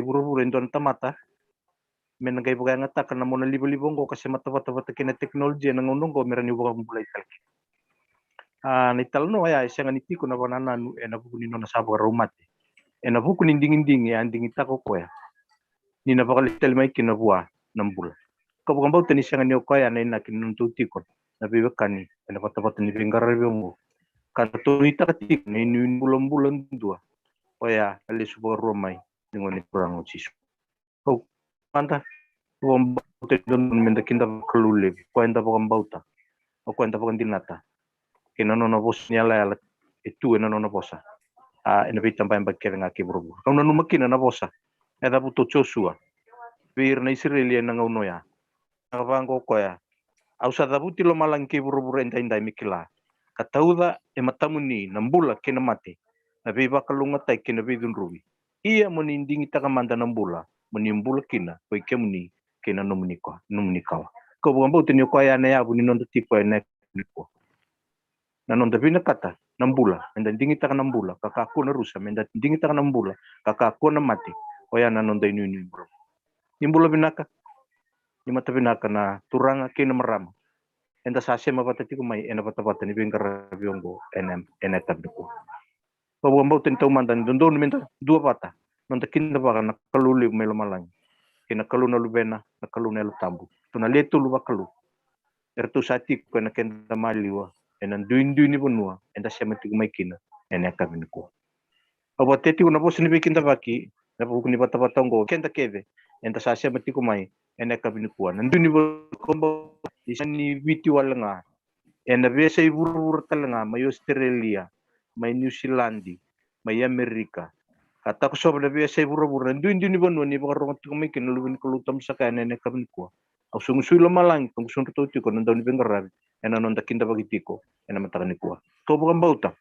buru-buru indon tamata men ngai buga ngata kana mona libo-libo ngo kasi mata-mata kina teknologi na ngonongo merani buga mulai talki ni talno ya isanga ni tiko na banana nu ena buku ni nona sabu rumati ena buku ni dingin ya dingin tako ko ya ni na bakal tel mai kina bua nambul ko buga mbau tani sanga ni ko ya na ina kin nuntu tiko na bibekani ena pata-pata ni bingara biongo kan to ita katik ni bulan-bulan dua o ya ali subo romai ngoni kurang ucis ko manta te don menda kinda kalule kwenda bauta o kwenda dinata kina no bos nyala ala itu ena no bosa ena bitam pa bakere ngaki buru kau no makina na bosa eda buto chosua bir na Israelia na ngauno ya ngavango ko ya ausa da buti lo malangki buru enda mikila katauda e matamuni nambula kina mate na biba kalunga tai kina bidun rubi iya menindingi takamanda nambula menimbula kina ko ikemuni kina numuni kawa ko bambo tinyo ko ya na ya buni non tipo ene ko na non bina kata nambula enda dingi taka nambula kaka ko na rusa menda dingi taka nambula kaka ko na mati o ya na non dai nuni bro nimbula binaka ni mata binaka na turanga kina marama enda sase mapatati ko mai ena pata-pata ni bingkar biongo ene tabko ko bambo tinto mandan don menda dua pata non takinda baka na kaluli melo malang kina kalu na lubena na kalu na tambu tuna leto luba kalu ertu sati ko na kenda maliwa enan duin ni bonua enda semati ko maikina ene kabin ko abo teti una bos ni bikinda baki na buku ni bata ngo kenda keve enda sa semati ko mai ene kabin ko nan duni bo kombo isani biti walanga ena besa ibur talanga mai Australia mai New Zealand mai Amerika kata ko sobra besa ibur duin ni bonua ni baka rongat ko maikin lubin ko lutam sa ene kabin ko au sungusuilo malang kung sunto ko nan daw ni bengarabi ena non takinda bagitiko ena matakani kuwa ko bukan bauta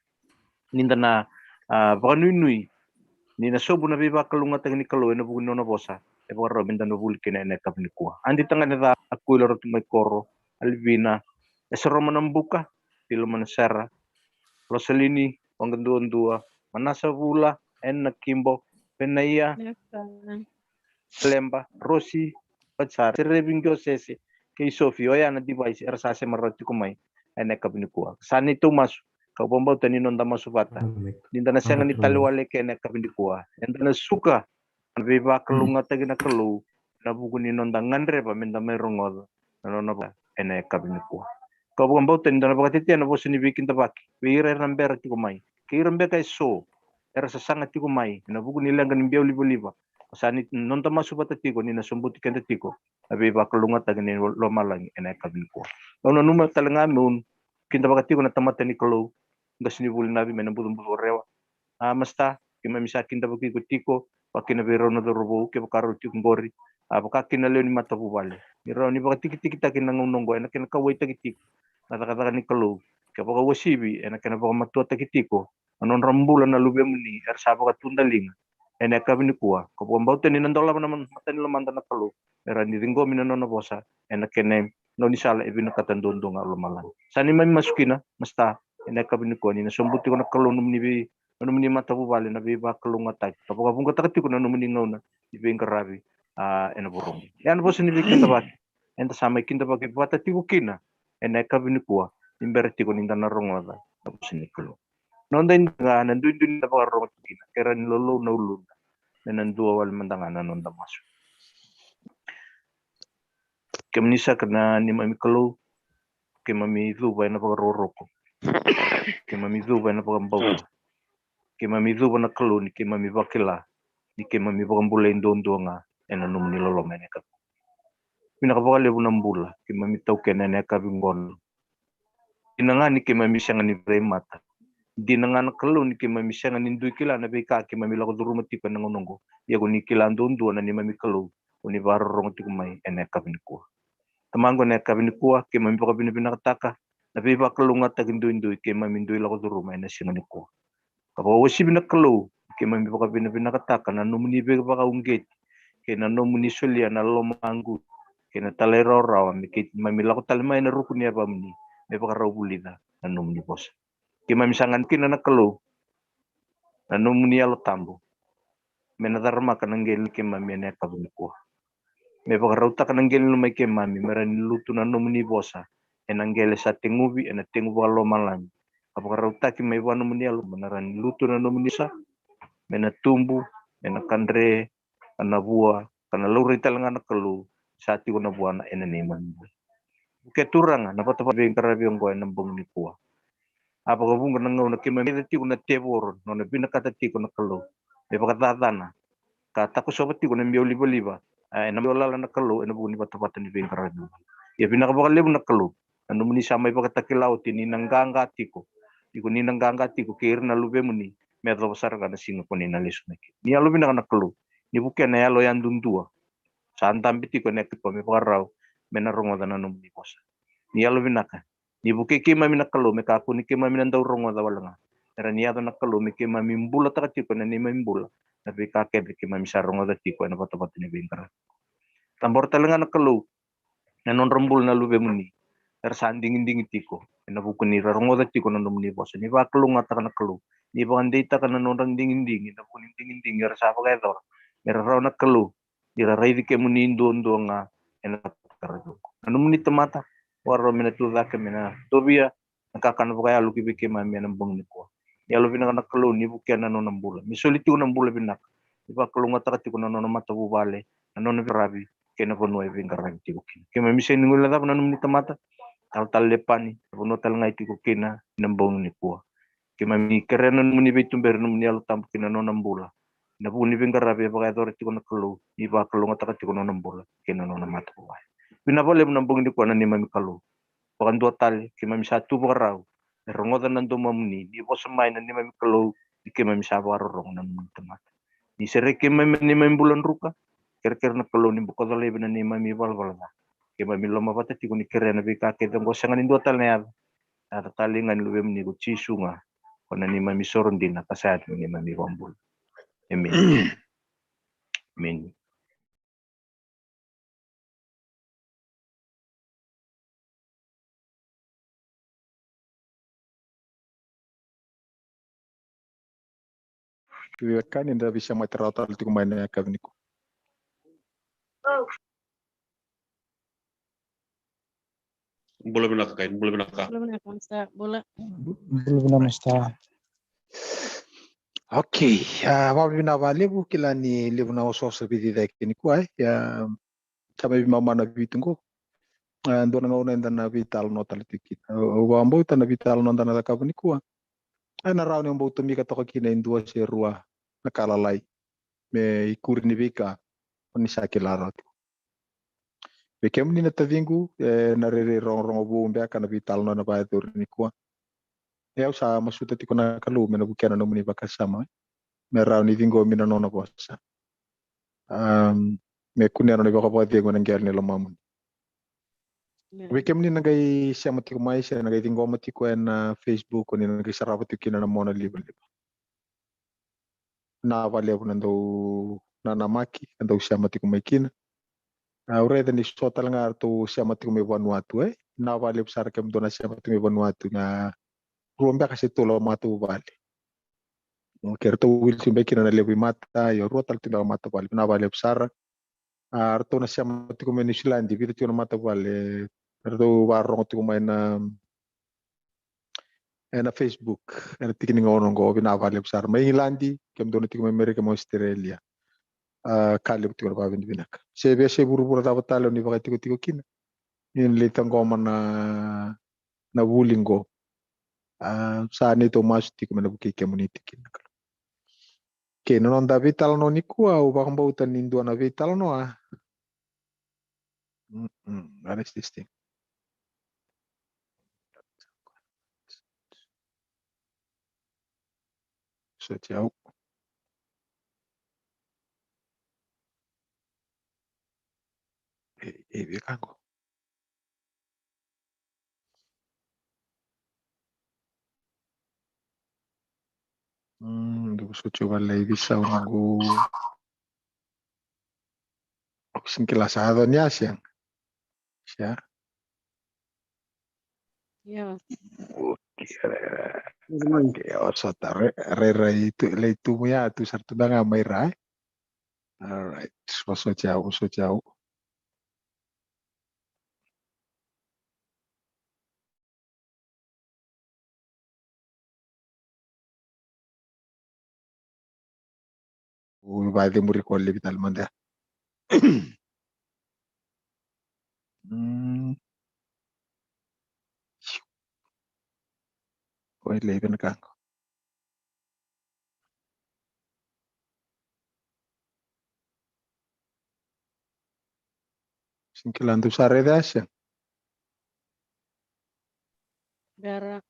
ninda na baka nui ni na sobu na biba kalunga tangni kalo ena bukan nona bosa e baka robin dan nobulkin ena kapni kuwa andi tanga na aku laro tumay koro alvina esero manambuka tilo manasara Rosalini wanganduan manasa bula en kimbo penaya lemba rosi pacar serebingyo sese kay Sophie o yan na device ersase marati kumay ene kabni kuwa sani tu mas kau bombau tani nonda masubata ninda na senga ni talwale ke ene kabni kuwa enda na suka beba kalunga tagi na kalu na buku ni nonda ngandre pa minda merongod na nona ba ene kabni kuwa kau bombau tani na bakatiti na bosi ni bikin tabaki wire rambera ti kumay kay rambe kay so ersa sanga ti kumay na buku ni langan biaw liba sani nonta masubata tiko ni na sumbuti kenda tiko abi bakalunga tagni lo malang ena kabin ko no numa talanga nun kinda bakati ko na tamata ni kalo gasni bul nabi mena budum bul rewa masta kima misa kinda baki ko tiko pakina biro na robo ke bakaro tiko ngori bakaki na leoni mata bubale iro ni bakati tiki takin nang nongo ena kena kawai tagi tiko kata ni kalo ke baka wasibi ena kena baka matua tagi tiko anon rambulan na lube muni er saba katundalinga ene kabini kuwa ko bombau teni nandola naman matani lamanda na kalu era ni ringo mina nona bosa ene kene no ni sala ebina katandondo nga lumalan sani mai masukina masta ene kabini kuwa ni sombuti ko na kalu num ni mata bu bale na be ba kalu ngata to ko bunga takati ko na num ni ngona di be ngarabi ene burung yan bosa ni bikin tabak enta sama kinda bak bata tiku kina ene kabini kuwa imberti ko ninda na rongoda bosa ni kalu nonda nga nandun na baka rongot kina kera ni lolo na ulun na nandua wal mandangan nonda masu kemnisa kana ni mami kalau ke mami zuba na baka roroko ke mami zuba na baka mbauta ke mami zuba na kalau ni ke mami bakila ni ke mami baka mbula indondo nga ena num ni lolo mene ka mina ka baka lebu na mbula ke mami tau kena ne ka bingon inanga ni ke mami sanga ni mata di nangan kalau ni ke mami sanga ni ndui kila na be ka ke mami lako durumati pa nangonongo ya ko ni kila ndondo na ni mami kalau uni baro rongoti kumai ene ka binko tamango ne ka binko ke mami baka binibina kataka na be ba kalunga tagindu ke mami ndui lako duruma ene singa ni ko ka ba wasi bina kalau ke mami baka binibina kataka na numuni be baka unget ke na numuni solia na lomangu ke na talero rawa mi ke mami lako talma ene rukuni apa mni me baka rawulida na numuni bos ke mami sangan kina na kalau na numuni alo tambo menadarma kananggel ke mami ne kabunko me pagarauta kananggel no mai ke mami merani lutu na nomuni bosa enanggele sa tingubi ena tingu walo malami pagarauta ki mai wano muni alu menarani lutu na nomuni sa mena tumbu mena kandre kana bua kana luri talanga na kalu sati kuna buana ena neman ke turanga na pata pata bengkara biong ko ena bong ni kuwa apa kabung kana ngau na kima meda ti kuna tebor no na bina kata ti kuna kalu me pakatatana kata ko sobat ti kuna mioli boliba ena miola na kalu ena buni pata pata ni bengkara biong ya bina ka bakal lebu na kalu anu muni samai pakatakilau ti ni nangganga tiko iko ni nangganga tiko kir na lube muni me atlo besar kana singa ko ni na lesu ni alu bina kana kalu ni bukan na alo yang dundua santam biti ko nek ko me parau mena rongo dana no muni posa ni alu binaka ni buke kima mina kalu me ka ku ni kima mina ndau rongo da walanga era ni ado na kalu me kima mimbula taka tiko na ni mimbula tapi ka ke kima misa rongo da tiko na pata pata ni bingkara tambor talenga na kalu na non rombul na lube muni era sanding ding tiko na buku ni rongo da tiko na no muni posa ni ba kalu ngata kana kalu ni ba andita kana non ding ding na buku ding ding era sa pa ka era ro na kalu ira rai ke muni ndo nga ena tarjo anu muni temata waro mina tu zake mina tobia nakakan bukaya luki bike mami na bong ni ko ya lu bina kana kalu ni bukia na nona mbula misoli tu na mbula binak iba kalu ngata ti kuna nona mata bu bale na nona birabi kena bono e vinga ran ti buki ke mami se ngula da na muni temata tal lepani bono tal ngai ti kena na bong ni ko ke mami kerena muni betum ber muni alu tampu kena nona mbula na buni vinga rabi ba dor ti kuna kalu iba kalu ngata ti kuna nona mbula kena nona mata bu bale bina boleh menambung di kuana ni mami kalu pakan dua tali ki mami satu barau rongoda nando mamuni di bos mai na ni mami kalu di ki mami sabar rong na temat ni sere ki mami ni mami bulan ruka ker na kalu ni buka dole bina ni mami bal na ki mami loma bata ti kuni kere na bika ke dong gosangan dua tali na ada tali ngan luwe meni ku cisunga kona ni mami soron dina kasat ni mami bambul amen amen Vivekananda nda bisa materauta tu kumaina kavniku. Boleh binaka kain, boleh binaka. Boleh binamasta. Okay, wabi na lebu kila ni lebu na ososa bidi da kini kuai ya kama bi mama na bitungo ndo na ngona ndana vital no talitikit. Wa mbo tana vital no ndana da kavni kuwa. Ana rauni mbo tumika toka kina indua se rua na kala lai me ikuri ni vika oni sakila ratu. Bekem ni na tavingu na rere rong bu mbea kana vital no na ba ni kuwa. Eu sa masuta tiko na kalu mena bukena no muni bakasama. Me rauni vingo mina no na bosa. Me kunia no baka pati ko nang gyal nila mamun. Wekem ni nagay siya matiko mai siya nagay tingo matiko na Facebook ko ni nagay sarap tiko kina na mona libre. Na vale ko nando na namaki nando siya matiko mai kina. Ure ni sota lang arto siya matiko mai Vanuatu na vale besar kem dona siya matiko mai Vanuatu na rumba kasi tulo matu vale. Kerto Wilson bekina na lewi mata yo rotal tiba mata vale na vale besar. Arto na siya matiko mai New Zealand di vita tino mata vale. Arto warong tiko mai na Facebook na tikining ono go binavale besar mai Ilandi kem dona tiko mai Amerika mo Australia. Kali tiko ba bin binak. Sebe se buru-buru ta batalo ni baka tiko kina. Yin litang ko man na wulingo. Sa nito mas tiko mai buki kem ni tikin. Ke no nda vital no ni kuwa u bakang bautan nindo na vital no That is this thing. So ciao. Vikango. Devo coba lei bisa ungu. Sing kilasado ni Asia. Ya. Ya. Oke, osota re itu le itu ya tu sartu banga mai rai. Alright. So jauh. Vai de muri ko vital manda. Oi leven kang. Sinkilandu sare dasya. Gara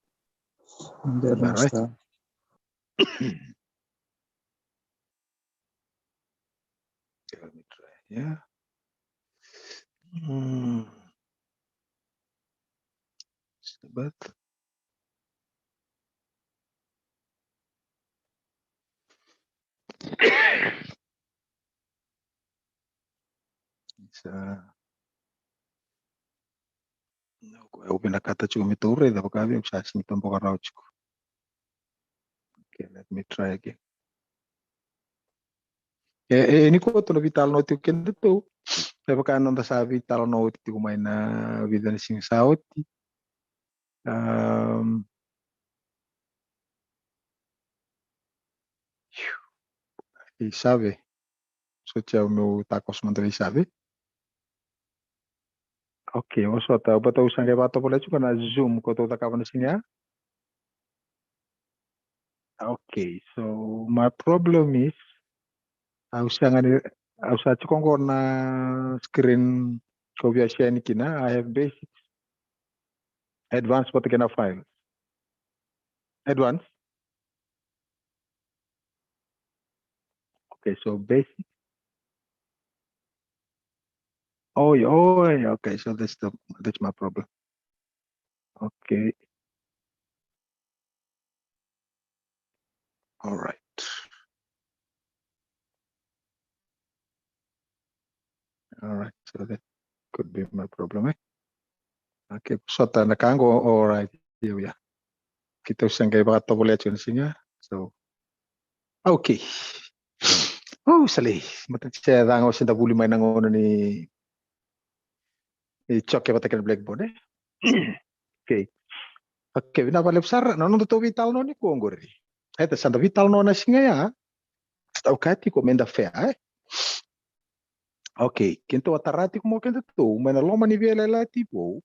Right. Let me try. Yeah. But eu binakata chuko mitore da bakavi uksasi mitombo karao chuko. Okay, let me try again. Ini ko to vital no tu kende to. E baka nanda sa vital no ti kumai na vida ni sing sauti. Sabe? So o meu tacos mandou sabe? Okay, oso ta bata usang ke bato pula chuko na zoom ko to takawa na sinya. Okay, so my problem is ausa chukongo na screen ko biasa ni kina. I have basic, advanced but kena file. Advanced. Okay, so basic. Oh, okay. So that's my problem. Okay. All right. All right. So that could be my problem. Okay. So tanda kango. All right. Here we are. Kita usang kay baka to boleh sinya. So. Okay. Oh, sali. Mata saya dango sinda buli may nangono ni choke bata kan blackboard Okay. Okay, binabalik sar no to vital no ni kongori. Eta sanda vital no na singa ya. Tau kati ko menda fe Okay, kento atarati ko mo kento to, mana loma ni vela la tipo.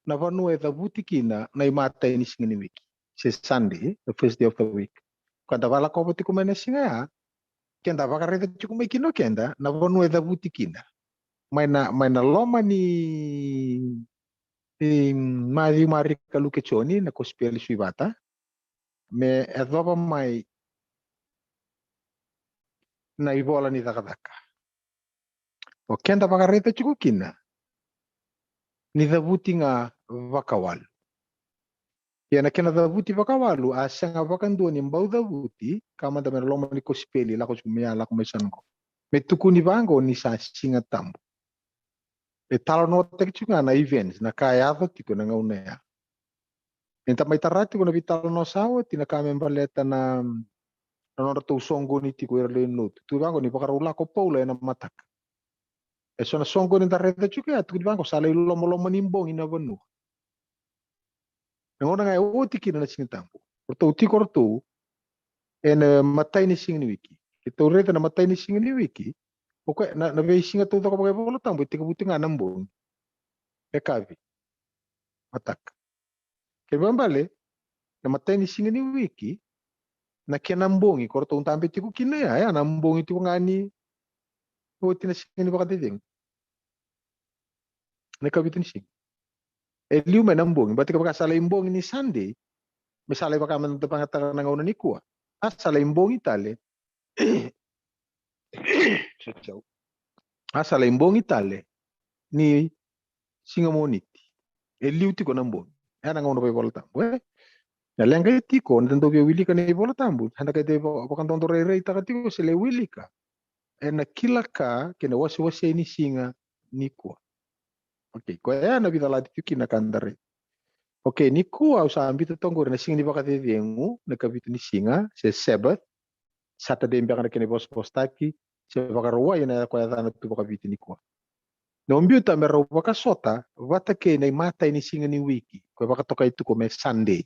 Na vanu e da butikina na imata ini singa ni wiki. Se Sunday, the first day of the week. Kanda vala ko boti ko mena singa ya. Kenda vakareta chuko mekino kenda na vanu e da butikina. Mana loma ni mari kaluke choni na kospeli suibata. Me adoba mai na ibola ni dakadaka. O kenda vakareta chuko kina. Ni dabuti nga vakawal. Yana kena dabuti vakawalu asanga vakando ni mbau dabuti kama da loma ni kospeli la kosumia la komesango. Me tukuni vango ni sa singa tambo. E talo no tek chunga na events na kaya tiko na ngaunea. Enta mai tarati ko na vitalo no sawo tina kame mbaleta na nora tu songo ni tiko erle no. Tu vango ni pakarula ko paula na mataka. E sona songo ni tareta chuka tu vango sala lomo ni mbong ina vanu. Ngona ngai o tiki na singa tambo. Porto tiko roto en matai ni singa ni wiki. Kita reta na matai ni singa ni wiki. Oke na ve singa to ko pakai bolo tambo tiko butinga nambong. E kavi. Mataka. Kebambale na matai ni singa ni wiki na kia nambongi korto un tambe tiku kina ya nambongi tiku ngani o tina singa ni bakate ding na kabitin sing e liu me nambongi bati ka sala imbongi ni Sunday misale baka man te pangata na ngona ni kuwa asala imbongi tale asala imbongi tale ni singa moniti e liu tiku nambongi ana ngona pe volta na lenga tiko ndo be wilika ni bola tambu handa ka de bakan tondo re ta tiko se le wilika e na kilaka kena wasi ini singa nikua okay ko e na vida la tiki na kandare okay nikua usa ambito tongo na singa ni bakate dengu na kabitu ni singa se Sabbath Saturday mbaka na kene bos taki se vakaroa ina ko yana tu vakaviti ni ko no mbiuta mero vakasota vatake nei mata ini singa ni wiki ko vakatoka itu ko me Sunday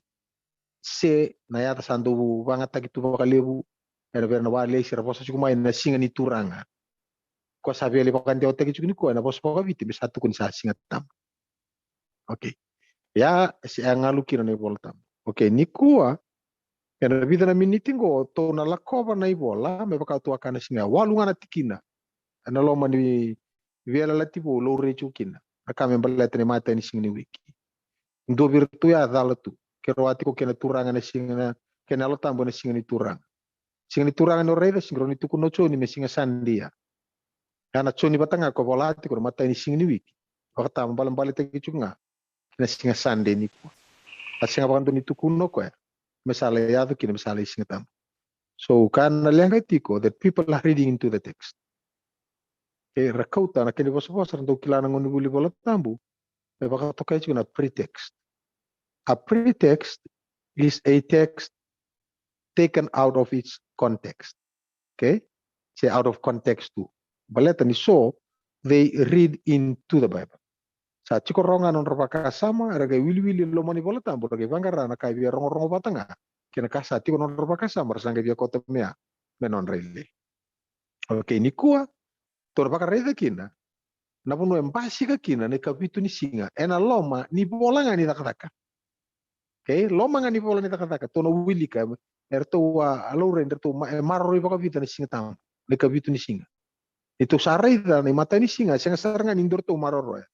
se na yata sandu vangata gitu vakalevu era verna wale sira vosa chukuma ina singa ni turanga ko sabele vakande oteki chukuni ko na vosa vakaviti be satu kun sa singa tam okay ya si angalukira nei voltam okay ni kuwa yana vida na minitingo to na lakova na ibola me baka tu akana singa walunga na tikina ana lo mani viela lativo lo rechukina aka me balete ne mata ni singa ni wiki ndo virtu ya dalatu kerwati ko kena turanga na singa kena lo tambo na singa ni turanga no reda singa ni tuku no choni me singa sandia kana choni batanga ko volati ko mata ni singa ni wiki wakata balam balete kichunga kena singa sande ni ko asinga bakanto ni tuku no ko misale yado kina misale singa tam so kan lenga tiko that people are reading into the text rakauta na kini bos-bos ndo kilana ngoni buli bola tambu e baka tokai chuna pretext. A pretext is a text taken out of its context. Okay? Say out of context too. Baleta ni so they read into the Bible. Sa chikoronga non rabaka sama raga wili-wili lo mani bola tambu raga vangara na kai via rongo-rongo batanga kena kasa tiko non rabaka sama rasanga via kota mea menon rele. Okay, ni kuwa tora baka reda kina na puno embasi ka kina ne kapitu ni singa ena loma ni bola nga ni takataka. Okay, loma nga ni bola ni takataka tono wili ka erto wa alore erto marro baka vita ni singa tam ne kapitu ni singa. Itu sarida ni mata ni singa singa saranga ni ndorto marro ya.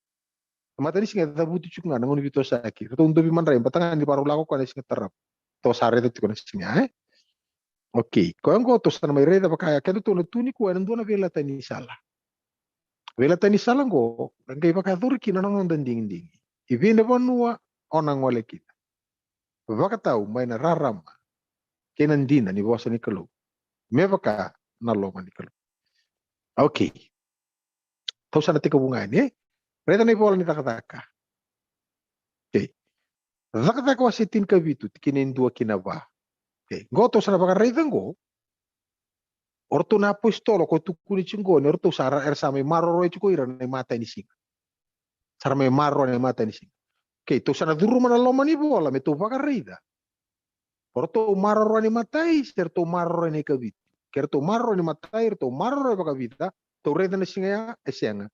Mata ni singa tabuti chukunga ngoni vito saki. To undo bi manra batanga ni paru lako ka singa tarap. To sarida tiko ni singa Okay, ko ngo to sana mai reda baka kendo to na tuni ko endo na vela tani sala. Vela tani sala ngo ngai baka durki na nang ding. Ivine bonua onang wale kita. Baka tau mai na raram. Kenan dina ni bosa ni kalo. Me baka na loma ni kalo. Okay. To sana tika bunga ni. Reda ni bola ni takataka. Okay. Takataka wasitin ka vitu tikinin dua kinaba. Okay. Ngo to sana baka reda ngo. Orto na apostolo ko tukuni chingo ni orto sara ersame maroro chuko ira ni mata ni singa. Sara me marro ni mata ni singa. Okay, to sana duru mana loma ni bola me to baka reda. Orto marro ni matai, serto marro ni kabit. Kerto marro ni matai, erto marro baka vita, to reda ni singa ya esenga.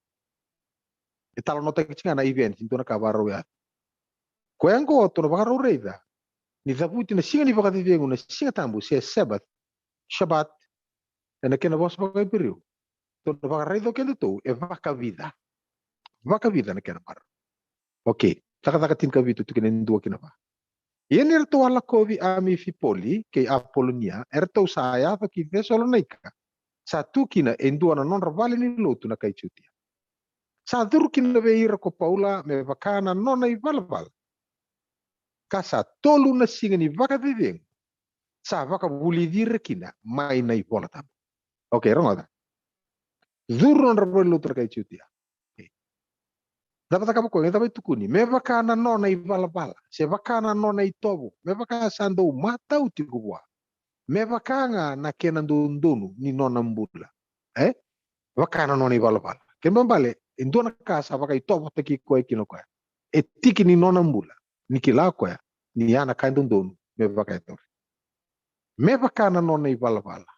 Italo nota kichinga na event into na kabaro ya. Kwengo to na baka reda. Ni zabuti na singa ni baka vivengu na singa tambu se Sabbath. Shabbat. Na kena bos baka periu. To na baka reda kendo to e baka vida. Baka vida na kena mar. Okay, taka tin kabitu to kena ndua kena ba. Ien erto ala kovi ami fipoli ke Apolonia erto saya pa ki Thessalonica. Sa tukina endua na non ravale ni lotu na kai chutia. Sa durkina veira ko Paula me vakana non ai valval. Kasa tolu na singa ni vaka viveng. Sa vaka bulidir kina mai na ipola tam. Okay, rongoda. Zuru non ravale lotu na kai chutia. Dapat ko ngeta tukuni me vakana nona i valvala se vakana nona i tobu me vakana sando mata utigua me vakanga na kena ndunu ni nona mbula vakana nona i valvala ke mbale indona casa vaka i tobu teki ko ekino ko e tiki ni nona mbula ni kila ko ni ana kando ndunu me vaka to me vakana nona i valvala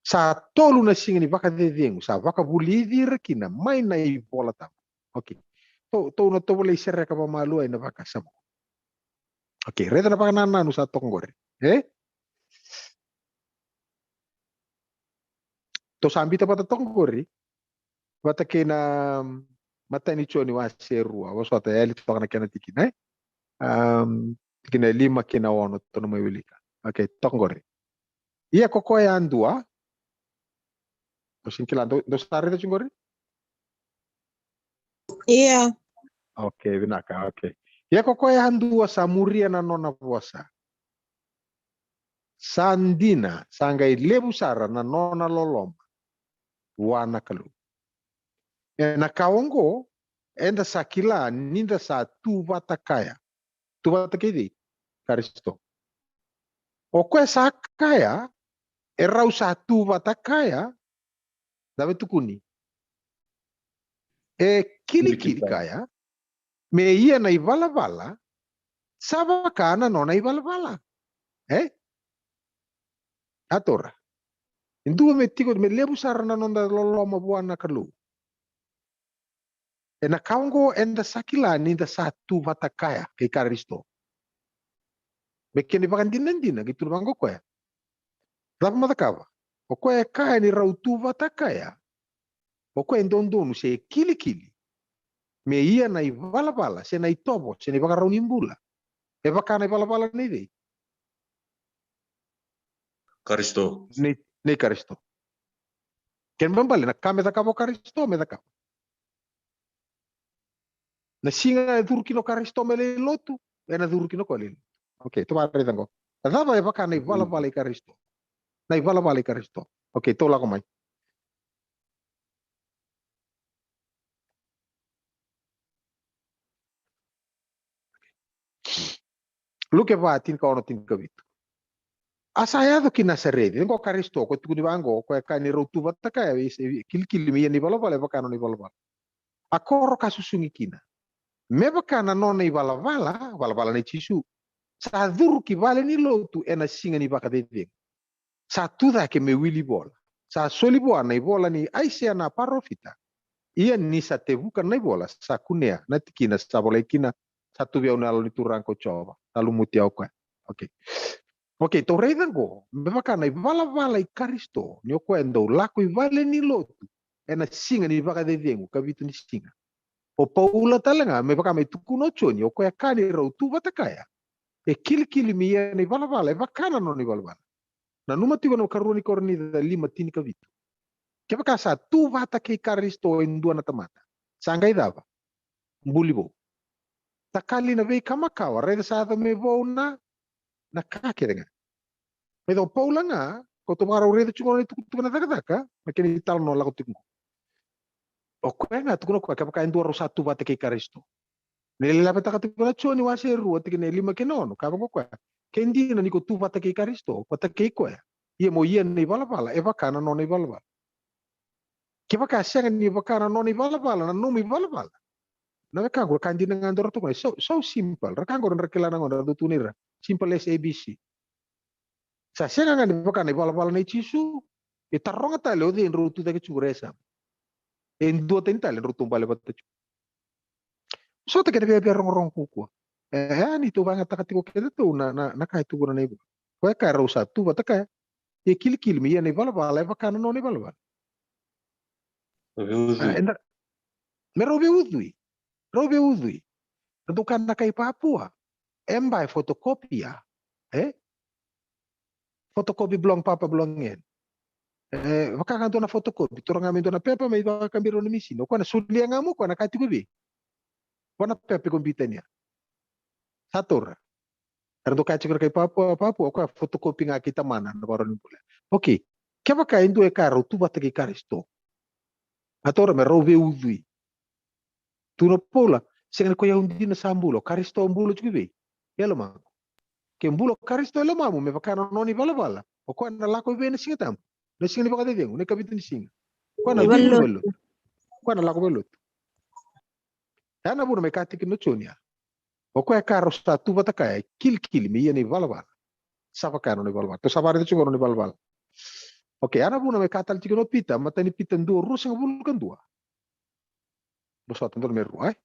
sa tolu na singa ni vaka dedengu sa vaka bulidi rekina mai na i bola tam. Okay. To na to wala isere ka pamalu ay na vaka samo. Okay, reda na baka nanu sa tonggore. To sambi ta pata tonggore. Bata kena mata ni choni wa serua. Waso ata elit pa na kena tikina. Tikina 5 kena ono to na mawilika. Okay, tonggore. Iya koko ya andua. Mesin kilando do sare ta chungore? Iya. Okay, binaka. Okay. Ya koko ya andua sa muria na nona puasa. Sandina sangai lebu sara na nona loloma. Wana kalu. Na kaongo enda sakila ninda sa tuvata kaya. Tuvata kidi karisto. O kwe sa kaya Erau satu watakaya, dapat tukuni. Kili kaya, me ia na ivala-vala, sava kana no na ivala-vala. Atora. Indua me tiko me lebu sarana nonda loloma buana kalu. Na kaungo enda sakilani da satu watakaya ke Karisto. Mekeni bakan dina gitu bango ko ya. Dapat matakawa. O ko kaya ni rautu watakaya. O ko endondonu se kili. Me ia na ivala-vala, se na itobo, se na ibaka nimbula. E baka na ivala-vala ni dei. Karisto. Nei Karisto. Ken bambale na kame da kabo Karisto me da kabo. Na singa durkino Karisto me le lotu, e na durkino ko le. Okay, to mare tango. Dava e baka na ivala-vala Karisto. Na ivala-vala Karisto. Okay, to la ko mai. Luke va tin ka ono tin ka vitu. Asaya do kina seredi, ngo Karisto ko tukuni bango ko ka ni rotu bata ka kil mi ni bala baka no ni bala. Akoro kasusungi kina. Me baka na no ni bala ni chisu. Sa dur ki vale ni lotu ena singa ni baka de. Sa tuda ke me wili bola. Sa soli bola ni aisia na parofita. Ia ni sa te buka na bola sa kunea na tikina sa bola kina satu biau na ni turang ko coba. Lalu muti au ka. Okay. Okay, to reidango, me baka na vala I Karisto, ni ko endo lako I vale ni lotu. Ena singa ni baka de dengu kabitu ni singa. O paula talanga me baka me tukuno choni o ko ya kani ro tu batakaya. E kili mi ni vala e baka na no ni vala. Na numa tigo no karuni korni da lima tini kabitu. Ke baka sa tu bata ke Karisto endua na tamata. Sangai dava. Mbulibo. Takali na vei kamakawa, reda sa me vo na kakirenga. Pero paula nga, ko tumara ureda chungo ni tuku na taka, makini tal no lago tuku. O ko nga tuku no ko ka kain dua satu bata ke Karisto. Nele la bata ka tuku na choni wase ru ati ne lima ke no ka ko ko. Kendi na ni ko tu bata ke Karisto, bata ke ko ya. Ia mo ia ni bala e bakana no ni bala. Ke baka senga ni bakana no ni bala na no mi bala. Na ka ko kan dinang andor to ko so simple. Ra ko rekela ngor do tunira. Simple as ABC. Sa senga nga ni baka ni bala ni chisu. E tarronga tale o de rutu da ke churesa. En dua tental rutu bale bata. So te kene be rong kuku. Ni tu banga takati ko kene tu na kai tu guna ibu. Ko ka ro sa tu bata ka. E kil mi ni bala e baka no ni bala. Enda me robe udui. Dukan na kay Papua. Embai fotokopia. Fotokopi belum papa belum ngin. Baka kanto na fotokopi. Turang amin na pepa may baka kambiro na misi. No ko na sulia nga mo ko na kati bibi. Ko na pepe kumbita niya. Satur. Erdo kacik kay Papua ko fotokopi nga kita mana na baron pula. Okay. Kaya baka indo e karo tu batagi Karisto. Atora me robe udui. Tuno pola. Sengan ko yahundi na sambulo. Karisto ambulo chukibi. Yelo mang. Kembulo Karisto lo mamu me baka no ni bala. O ko na lako be na singa tam. Na singa ni baka de ne kabitin singa. Ko na bilu. Ko na lako belut. Ana bu me katik no chonia. O ko karo sta tu bata kay kil mi ni bala. Sapa kano ni bala. To sabare de chugo ni bala. Okay, ana bu me katal chiko no pita, matani pita ndo rusa ngabul kan dua. Bosot ndo me ruai.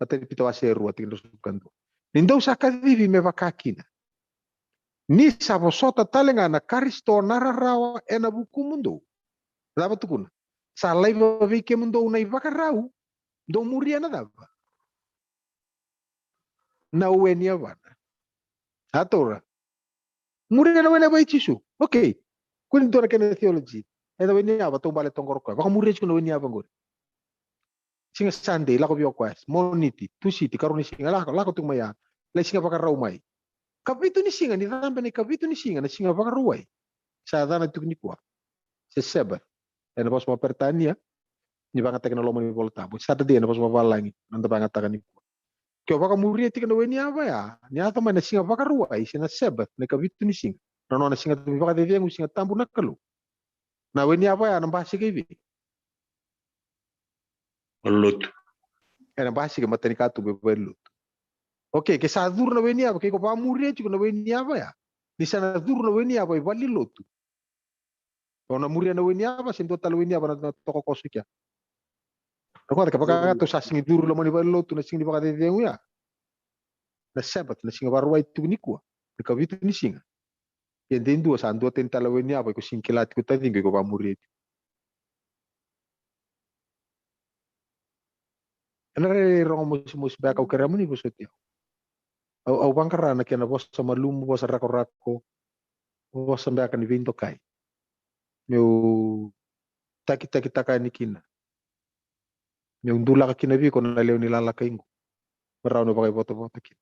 Matani pita wase ruai tigno kan dua. Nindo sakadivi me vakakina. Ni sabosota talenga na Karisto nararawa ena buku mundo. Dava tukuna. Sa laiva vike mundo una ivakarau. Do muria na dava. Na uenia vana. Atora. Muria na wena baichisu. Okay. Kuni dora kena theology. Eda wenia ava tombale tongoroko. Vaka muria chukuna wenia ava ngori. Singa Sunday lako biokwas. Moniti. Tusiti karuni singa lako tumaya. Lai singa vakarau mai. Kapitu ni singa ni tambe ni kapitu ni singa na singa baka ruai. Sa dana tuknikwa. Se seba. Na bos mo pertania ni baka teknologi ni volta. Bu sa de na bos mo valangi. Nanda baka takani. Kyo baka muri ti kana weni ava ya. Ni ata mana singa baka ruai sina seba na kapitu ni singa. Nono na singa tu baka tete ngu singa tambu nakalu. Na weni apa ya nambasi kivi. Lut. Nambasi ke matani katu bebelu. Oke, ke sadur na weni apa ke ko pamuri juga na weni apa ya. Di sana dur na weni apa ibali lotu. Ona muri na weni apa sin total weni apa na toko kosukia. Ako ta kapaka to sa singi dur lo mani bali lotu na singi baka tete ngu ya. Na sabat na singa baru itu nikua. Ka vitu ni singa. Yang den dua sandu tentala weni apa ko singkilat ko tadi ko pamuri. Enare rongo mus baka ko keramu ni bosotia. Au bangkara na kena bos sama lumu bos rako bos sampai akan divinto kai. Meu taki taka ni kina. Meu ndula ka kina bi ko na leo ni lala kaingo. Merau no pakai foto kina.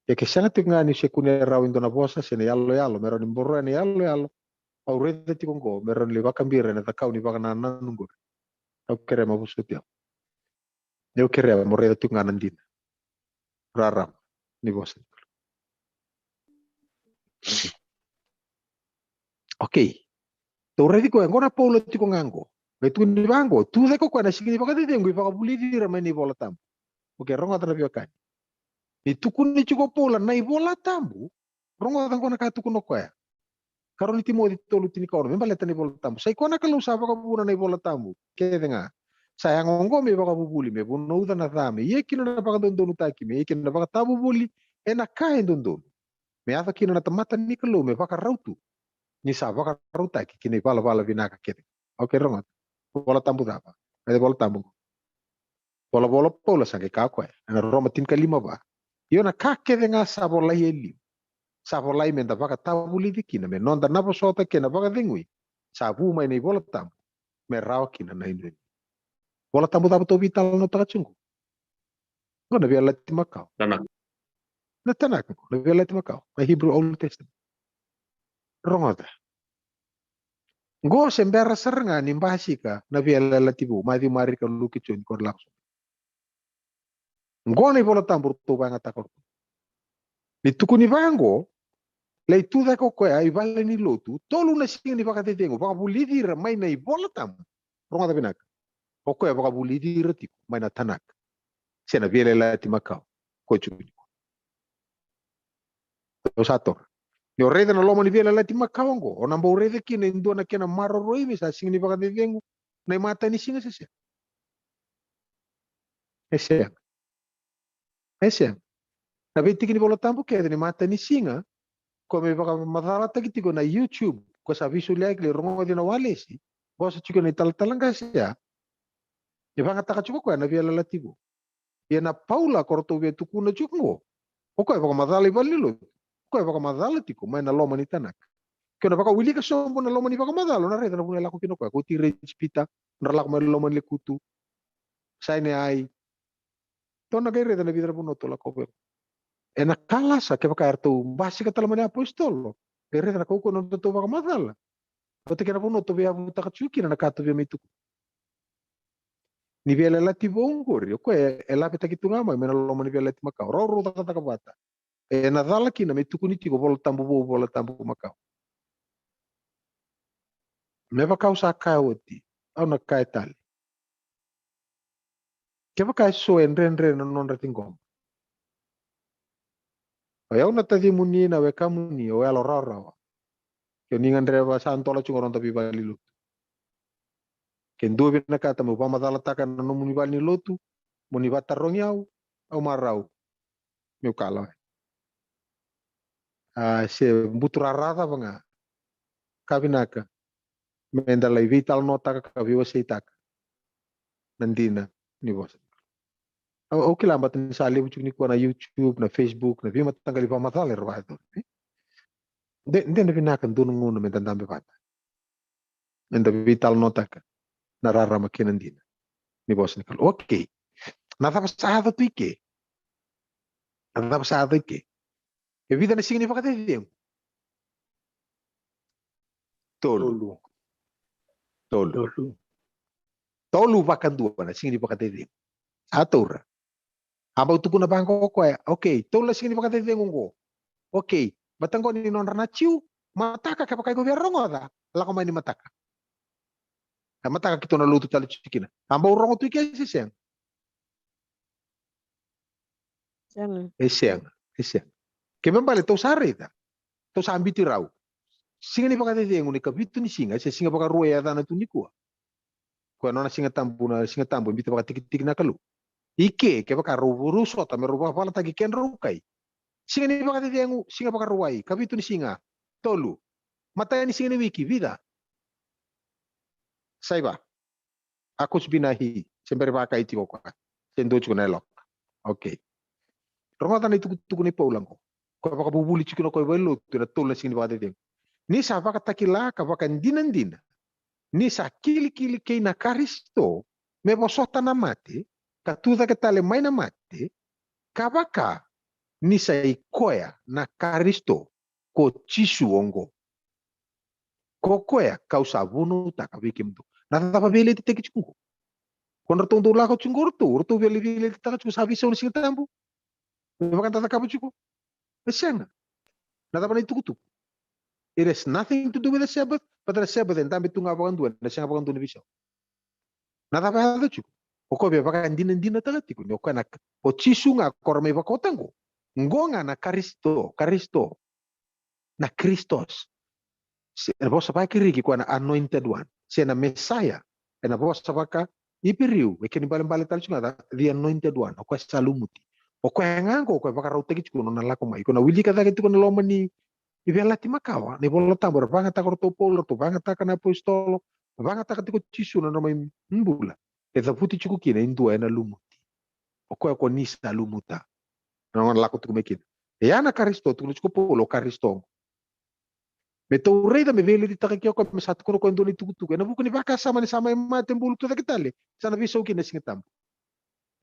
Ya ke sana tu ngani se kunia rau indo na bosa se ne yalo merau ni borro ne yalo. Au rete ti kongo merau ni leva kambira na takau ni baka na nungo. Au kere ma bosutia. Eu kere mo rete tu ngana ndina. Raram ni bosa. Okay. Torre ko ngora paulo ti ko ngango. Betu ni bango. Tu de ko na sigi baka de ngui baka buli di ramani bola tam. Oke ronga tana biokan. Itu kuni chuko pola na bola tambu. Ronga tana kona katu kuno ko ya. Karo ni timo di tolu tini ko memba leta ni bola tambu. Sai kona kalau sa baka buna na bola tambu. Ke denga. Sayang ongo me baka bubuli me buno uda na thame. Ye kino na baka dondonu taki me. Ye kino na baka tabu buli. Ena kain dondonu. Me ava kino na tamata ni kalau me baka rautu. Ni sa baka rauta ki kini bala vinaka kete. Oke ronga. Bola tambu apa? Ada bola tambu. Bola pola sa ke kako ya. Ana roma tin kalima ba. Yo na kake denga sa bola yeli. Sa bola i menda baka tabu lidi kina me nonda na sota kena baka dengui. Sa bu mai nei bola tambu. Me rawa kina na inu. Bola tambu to vital no taka chungu. No na via lati makau. Tanak. Na tanak ko. Na via lati makau. Ma Hebrew Old Testament. Ronga ta. Go sembera serenga ni mbasika na via lati bu. Ma di mari ka luki chun ko langsung. Ngone bola tambur to banga takor. Ni tuku ni bango, lei tu da ko ai vale ni lotu, tolu na singa ni baka tengo, baka bulidi ra mai na bola tam. Ronga da binak. Ko baka bulidi ra tiko, mai na tanak. Sena viele la ti makau. Ko chuni. To sator. Yo rede na loma ni viele la ti makau ngo, o nambo rede ki na ndo na kena maro roi mi sa singa ni baka tengo, na mata ni singa sese. Ese. Na betiki ni bola tambu ke ni mata ni singa, ko me baka madala tagitiko na YouTube, ko sa visual le rongo di na wale si, bosa chiko ni talanga siya, e baka taka chuko ko na via la tigo. E na Paula korto be tuku na chuko. O ko baka madala ibalilo. Ko baka madala tiko mai na loma ni tanak. Ko na baka wili ka sombo na loma ni baka madala na reta na bunela ko kino ko tire pita na lak mai loma le kutu. Sai ne ai. To na gaire na vidra buno to la ko. E na kalasa ke baka erto basi ka talamani apostolo. Reta na ko no to baka madala. O te kena puno to vea buta kachuki na kato vea mitu. Ni vea la ti bongori, ko e la peta ki tunga mai mena lo ni vea la ti makau. Ro ta ka bata. E na dala ki na mitu kuniti ko bola tambu makau. Me va causa kaoti. Au na kai tali. Ke va kai so en ren non retingom. O ya una tadi muni na we kamuni o ya lo rawa. Ke ningan reva santola chungoron tapi balilu. Ken do bina kata mo pamadala takan no muni bali lotu. Muni bata rongyau au marau. Meu kala. Se butura rada banga. Kabinaka. Mendalai vital nota ka viwa seitaka. Nandina ni bos. O kilambat ni sali bucuk ni ko na YouTube, na Facebook, na vima tanggali pa matale rwa ito. Den na binakan dunong muna mentandambe pata. Menda vital nota ka. Nararama kinandina. Ni bos ni kalo. Okay. Natapasado tu ike. Natapasado ike. E vida na significa de Tolu. Tolu bakan dua na significa de atura. Aba utuku na bangko ko ya. Okay, tolu na significa de ngo. Okay, batang ko ni non ranachiu Mataka ka pakai governo ngoda. La ko ni mataka. Mataka kito na luto tali chikina. Amba urongo tu ikay siseng. Jangan. Eseng. Kemang balik tau sari ta. Tau sambi tirau. Singa ni pakate tengu ni kabitu ni singa. Singa paka ruya dana tu ni kuwa. Kuwa nona singa tambu bita paka tik na kalu. Ike ke paka rubu sota me rubu pala tagi ken rukai. Singa ni pakate tengu singa paka ruai. Kabitu ni singa. Tolu. Mataya ni singa ni wiki vida. Saiba. Aku subinahi. Sembere baka iti ko kwa. Sendo chuko na elok. Okay. Rongata na tuku ni paulang ko. Ko paka bubuli chiko na ko ibalo. Tuna tolu na singa ni pakate tengu. Ni sa paka takila ka paka dinan. Ni sa kili kei na karisto. Me bosota na mate. Katuda ke tale mai na mate. Kabaka ni sa ikoya na karisto. Ko chisu ongo. Ko koya kau sabuno taka wikimdo. Natapa vele te teki chungo. Kono tondo la ko chungo urto vele te taka chungo sabi sa unising tambu. Me bakan tata kapu chungo. Mesenga. Natapa na tukutu. It has nothing to do with the Sabbath, but the Sabbath and tambi tunga bakan duan. Nasenga bakan duan bisa. Natapa hado chungo. Oko be bakan dinan taka tiku. Ni oka na o chisu nga korme bakotango. Ngonga na karisto. Na Kristos. Na bosa pa kiriki kwa na anointed one. Siya na Messiah. Na bosa pa ka ipiriu. Ekini balik tali chunga the anointed one. O kwa salumuti. O kwa ngango. O kwa baka rautegi chuko na lako mai. Kuna wili kata kiti kuna loma ni ibela timakawa. Ni bola tambor. Banga taka roto polo. Banga taka na apostolo. Banga taka tiko chisu na namay mbula. Eza puti chuko kina indua na lumuti. O kwa nisa lumuta. Na lako tuko mekina. Yana karisto. Tuko chuko polo karisto. Beto rei da me vele di taka kio ko me satu kono ko ndoni tuku na buku ni baka sama ni sama mate mbulu tu kitale sana viso ki na singetam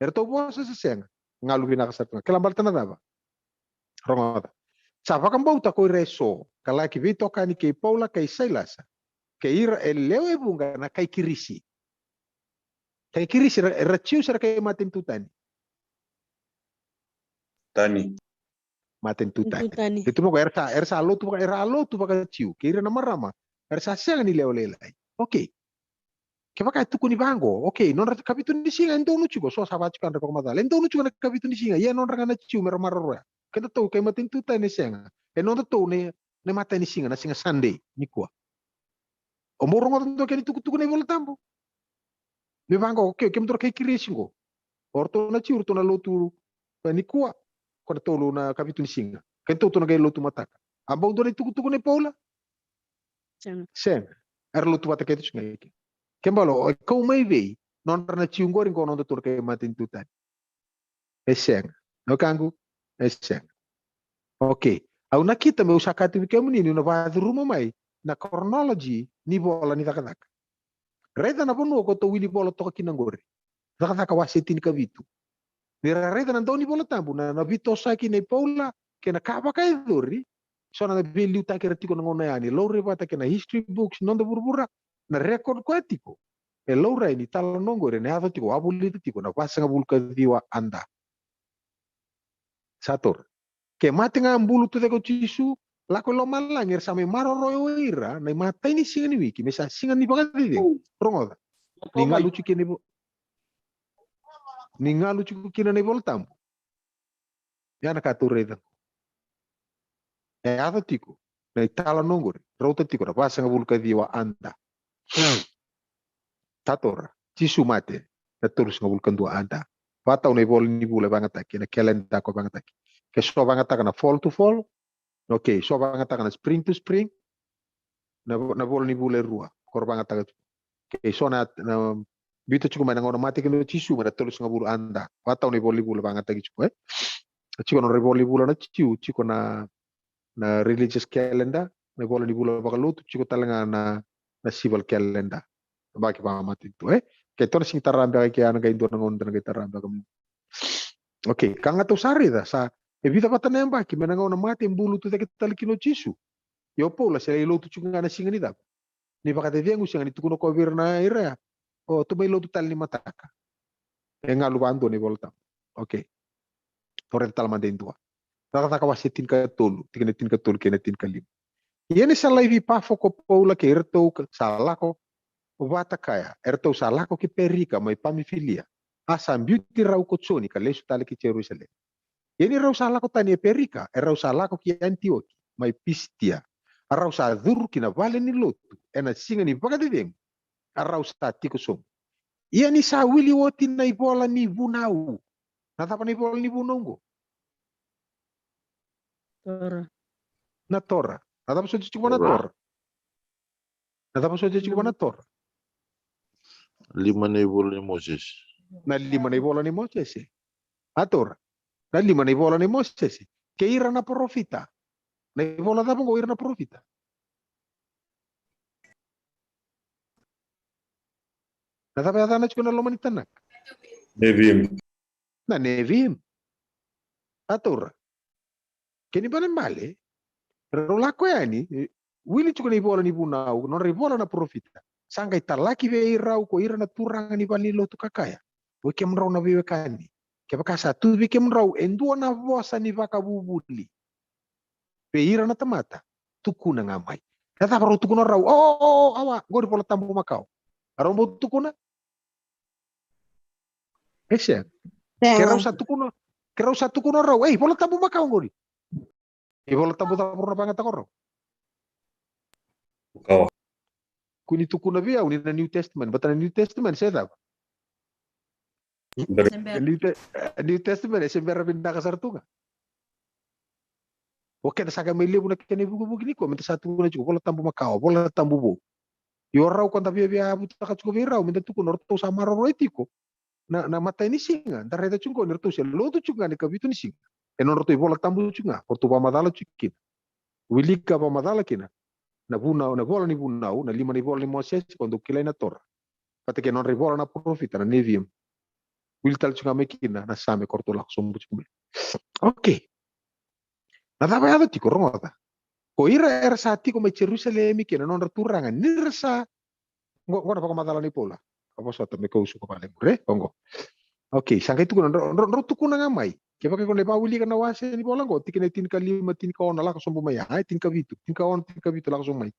erto bo sa senga ngalu bina ka satu kelambal tanada ba rongoda sa baka mbauta ko reso kala ki vito ka ni ke Paula kai Silas ke ira elewe bunga na kai kirisi rachiu sera kai maten tutani Tani. maten tutani Tutani. itu mo ersa alo tu baka chiu ke ira na marama ersa senga ni leo lelai okay. Che va tu con i bango, ok, non capito ni singa endo no chugo so sabat kan ko mata. Endo no chugo na capito ni singa, ya non ranga na chiu mer marro. Ke to ke matin tu ta ni singa. E non to ne mata ni singa na singa Sunday ni kwa. O moro ngoto ke ni tu ne voltambo. Mi bango ok, ke mdor ke kirisingo. Orto na chiu orto na lotu ni kwa. Ko to lo na capito ni singa. Ke to na ke lotu mataka. Amba do ni tu ne Paula. Jangan. Sen. Er lotu mata ke tu singa. Kembalo, kau mai vei, non na ciungor ko non tur ke matin tutan. Eseng. No kangu, eseng. Okay. Au na kita me usakati ke munini no va rumah mai na chronology ni bola ni takatak. Reda na ponu ko to wili bola to kinangore. Takatak wasetin ka vitu. Ni reda na ni bola tambu na vito saki nei Paula ke na kapa kai dori. So na beliu ta ke retiko ngona yani. Lo reba ta ke na history books non da burbura. Na record ko etiko e laura ini tala nongo re ne ava tiko abuli tiko na pasanga bulka diwa anda sator ke mate nga mbulu tu ko chisu la ko lo malangir same maro royo ira na mata ini singa ni wiki mesa singa ni bagati de rongoda ni ngalu chiki ni ngalu chiki kina ni voltam yana ka turre da e ava tiko na tala nongo re rota tiko na pasanga bulka diwa anda tator chisu mate na terus ngabulkan dua anda patau na bol ni bule banget taki na kalenda ko banget taki ke so banget taka na fall to fall okay so banget taka na spring to spring na bol ni bule rua kor banget taka ke so na bito cukup mana ngono mati kendo chisu mana terus ngabul anda patau na bol ni bule banget taki cukup chiko no bol ni bule na chiu chiko na religious calendar na bol ni bule bakalutu chiko talenga na civil calendar baki pa mati itu ketor sing tarambe ke ana ga indo ngon dan ga tarambe kam okay kanga to sari da sa e vida patana yamba ki menanga ona mate mbulu tu te tal kino chisu yo pola se lo tu chunga na singa ni da ni baka te vengu singa ni tu ko virna ira o to mai lo tu tal ni mataka e ngalu bando ni volta okay torre tal mande indua taka taka wasitin ka tolu tikene tin ka tolu kene tin ka lim Ieni salai vi pafo ko paula ke ertou salako vata kaya ertou salako ke perika mai pamifilia. Asa beauty rau ko tsoni ka lesu tali ki Jerusalem. Ieni rau salako tani e perika rau salako ki Antioki mai Pistia. Arau sa dur kina vale ni lotu ena singa ni vakadideng. Arau sa tiko som. Ieni sa wili woti na ibola ni vunau. Natapa na ibola ni vunongo. Tora. Na tora. Natapa so chichiko na tora. Natapa so chichiko na tora. 5,000 ni Moses. Na 5,000 ni Moses. Ator. Na 5,000 ni Moses. Ke ira na profita. Na ibola tapa ko ira na profita. Natapa yata na chiko na lomani tanak. Nevim. Na nevim. Ator. Keni bane male. Rola ko yani. Wili chiko na ibola ni bunau. Non ibola na profita. Sangkai talaki ve irau ko ira na turanga ni bani lo tu kakaya. O kem rau na vive kani. Ke bakasa tu vi kem rau endua na vosa ni vaka bubuli. Pe ira na tamata. Tuku na ngamai. Kata baru tuku na rau. Oh, awa. Gori pola tambu makau. Arau mau tuku na. Esya. Kerau satu kuno. Kerau satu kuno rau. Pola tambu makau gori. Pola tambu tambu na pangat korau. Kau. Kuni tuku na via uni na New Testament. Bata na New Testament saya tahu. New Testament ya sembara pindah ke sartunga. Oke, saga mele buna kene buku buku ni ko minta satu na cukup bola tambu makau, bola tambu bo. Yo rau kon tapi via buta ka cukup virau minta tuku norto sama roro etiko. Na mata ini singa, dar reta cungko norto se lo tu cunga ni kabitu ni singa. E norto bola tambu cunga, portu ba madala cukin. Wilika ba madala kina. Na buna na bola ni bunau, na 5,000 ni Moses quando kilai na tora. Pate ke non ribola na profita na nevium. Wiltal cunga mekina na same korto langsung bucum. Oke. Na tapa ya tiko rongota. Ko ira era sati ko me Jerusalem kina non raturangan nirsa. Ngo na pa madala ni pola. Apa so me ko usu ko pale mure, ongo. Oke, sangka itu ko ro tuku na ngamai. Ke pa ko le pawili kana wase ni pola ngo tikene tin ka 5 tin ka ona la ko sombo mai. Ai tin ka vitu langsung mai.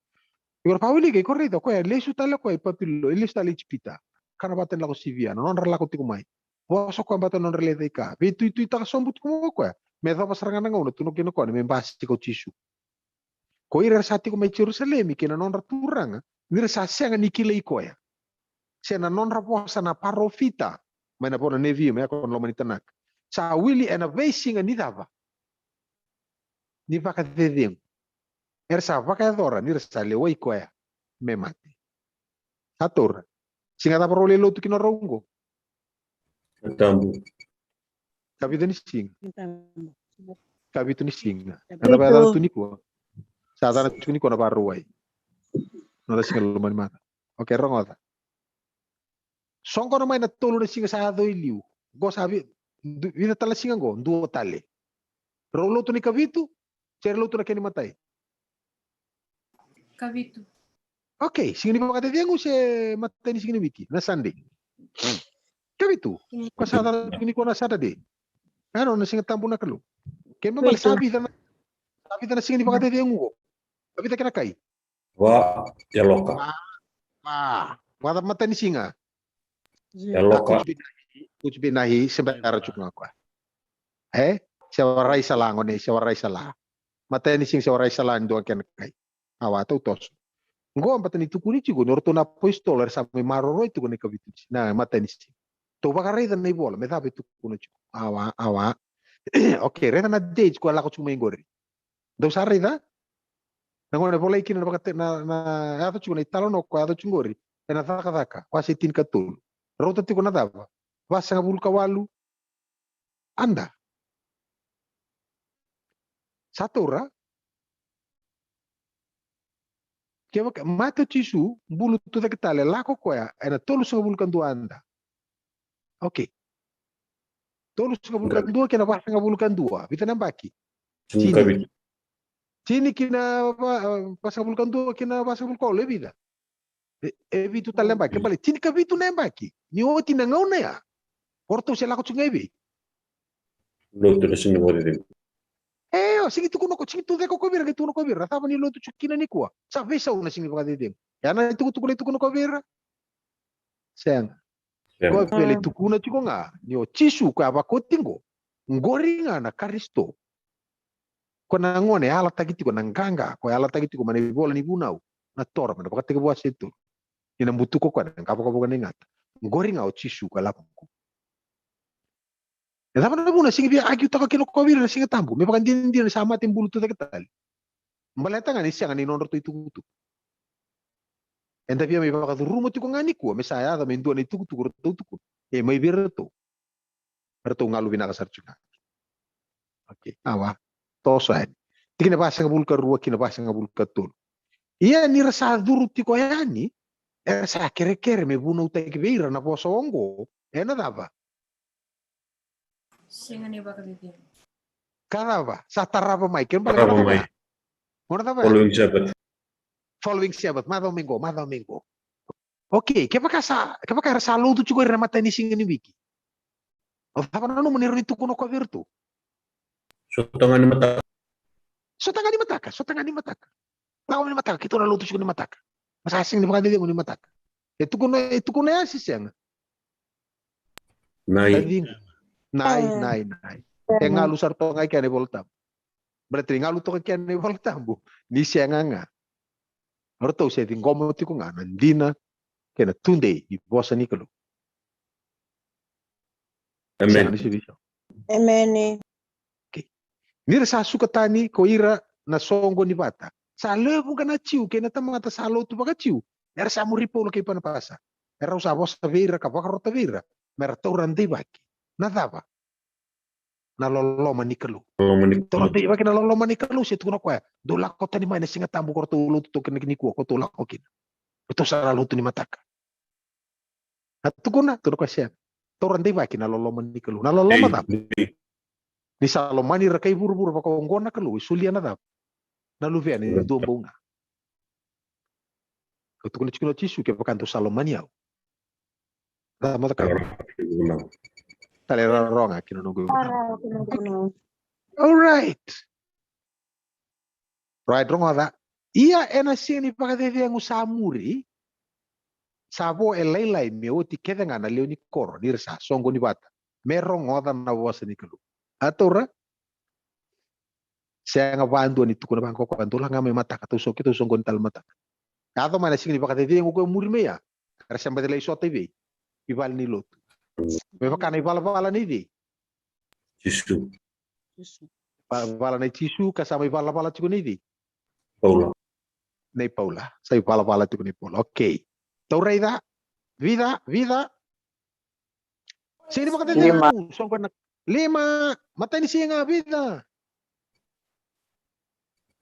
Igor pawili ke correto ko le su tala ko papillo, le sta le cipita. Kana baten la ko sivia, non la ko tiku mai. Poso ko baten non rele ka. Vitu itu ta sombut ko ko. Me dava serangan ngo tuno kino ko me basti ko tisu. Ko ira sati ko me Jerusalem kina non raturanga. Nira sa senga nikile ko ya. Sena non raposa na parofita. Mana pona nevi me ko lo manitanak. Sa wili ena vesinga ni dava. Ni vaka dedeng. Ersa vaka dora nira sa lewai ko ya. Me mati. Ator. Singa ta parole lo tu kino rongo. Tambu. Kabitu ni singa. Kabitu ni singa. Kabitu. Ada pada tu ni ko. Sa ta tu ni ko na paruai. Nada singa lo mani mata. Oke rongota. Songko na may natulong na singa sa adoy liu. Go sabi, vida tala singa go, duo tale. Rolo to ni kabitu, cerlo to na kini matay. Kabitu. Okay, singa ni pakate diango se matay ni singa ni wiki, na Sunday. Kabitu, kasada ni ko na Saturday. Ano na singa tambo na kalo. Kaya mabal sabi na singa ni pakate diango go. Sabi ta kinakay. Wa ya loka. Wala matay ni singa. Ya loka. Kuch binahi sebentar cukup aku. Sewarai salango ne, sewarai salah. Mata ni sing sewarai salah ndo kan kai. Awa tu tos. Ngo ampat ni tu kuni cigo norto na pistol sampai maroro itu kone kabitu. Nah mata ni sing. Tu bakar dan ni bola, me dapat tu kuni cigo. Awa. Oke, reda na date ko ala ko cuma ingori. Do sari da? Nangone bola ikin na bakate na ato cigo na italo no ko ato cungori. Na taka wasi tin katul. Rota tiko na dava. Wasa nga bulu kawalu. Anda. Satu ora. Kaya mata tisu bulu tu tak tale lako koya ena tolu sa bulu kandu anda. Okay. Tolu sa bulu kandu kena wasa nga bulu kandu. Bita nambaki. Sini kina wasa bulu kandu kina wasa bulu kole vida. Vitu tale nambaki balik. Sini ka vitu nambaki. Ni oti na ngauna ya. Porto se lako tsungabi. Lo tu na singa mo din. Sige tu deko ko bira gitu no ko bira. Tapa ni lo tu chukina ni kuwa. Sa vesa una singi pakadede. Yana itu tu no ko bira. Sen. Ko pele tu kuna chiko nga. Ni o chisu ko aba kotingo. Ngoringa na karisto. Ko na ngone ala tagiti ko nanganga. Ko ala tagiti ko mani bola ni bunau. Na tora mana pakatike buat situ. Ina mbutu ko kwa ngapa ko bukan ingat. Ngoringa o chisu ko lapungu. Ya tapa na buna singi biya agi utaka kino ko bira singi tambu. Me pakan din sama timbulu tu taketali. Mbaleta ngani siang ngani nondor tu itu. Enta pia me pakatu rumo tu ko ngani ko. Mesaya ada mendu ni tu tu. Mai bira tu. Bertu ngalu bina kasar juga. Oke. Awa. Tosain. Tikina basa ngabul ka ruwa kina basa ngabul ka tul. Iya ni rasa duru ti ko yani. Sa kere me buna utai beira na poso ongo. Ena dava. Singa ni baka bibir. Karava. Sa tarava mai. Ken bala Tarava mai. Mona dava. Following Sabbath. Following Sabbath. Madao minggo. Oke. Kepaka rasa lo tu juga remata ni singa ni wiki. O tapa nanu meniru itu kuno ko virtu. Sotanga ni mata. Sotanga ni mataka. Tahu ni mataka. Kita lalu tu juga ni mataka. Masa asing ni baka dia ni mataka. Itu kuno ya sih yang. Nai. Nai. Ngalu sarto ngai kene voltam. Berarti ngalu to kene voltam bu. Ni sianganga. Orto se tingomo tiku ngana dina kena tunde di bosa ni kelo. Amen. Amen. Ni rasa suka tani ko ira na songo ni bata. Sa lebu kana ciu kena tamata salo tu baka ciu. Era sa muripo lo ke pana pasa. Era usa bosa vera ka baka rota vera. Mer tauran de baki. Nadava. Na loloma ni kelo. Toro de baki na loloma ni kelo se tu no kwa. Do la kota ni mai singa tambu ko to lu to kene ni ko to la ko kin. Itu sara lu tu ni mataka. Atu kuna tu ko sia. Tauran de baki na loloma ni kelo. Na loloma ta. Ni salomani rakai buru-buru baka ngona kelo sulia na ta. Na lu vea ni do mbonga. Itu kuna chikuno chisu ke baka to salomani au. Da mataka. Talera ronga kino no go. All right. Right wrong ada. Ia ena sini pakadede ngu samuri. Sabo elai me oti kedenga na leoni koro ni resa songo ni bata. Merong ngoda na wasa ni kelu. Atura. Saya ngabantu ni tukuna bangko ko andola ngame mata ka to kita songo tal mata. Ato mana sini pakadede ngu ko muri me ya. Karena mbadele iso TV. Ibal ni lot. Me pakana ibal ni di. Jisu. Bala na tisu kasama ibala tiku ni di. Paula. Nei Paula. Sa ibala tiku ni Paula. Okay. Tauraida. Vida. Sini pakadede ngu songo na 5. Mata ni siya nga vida.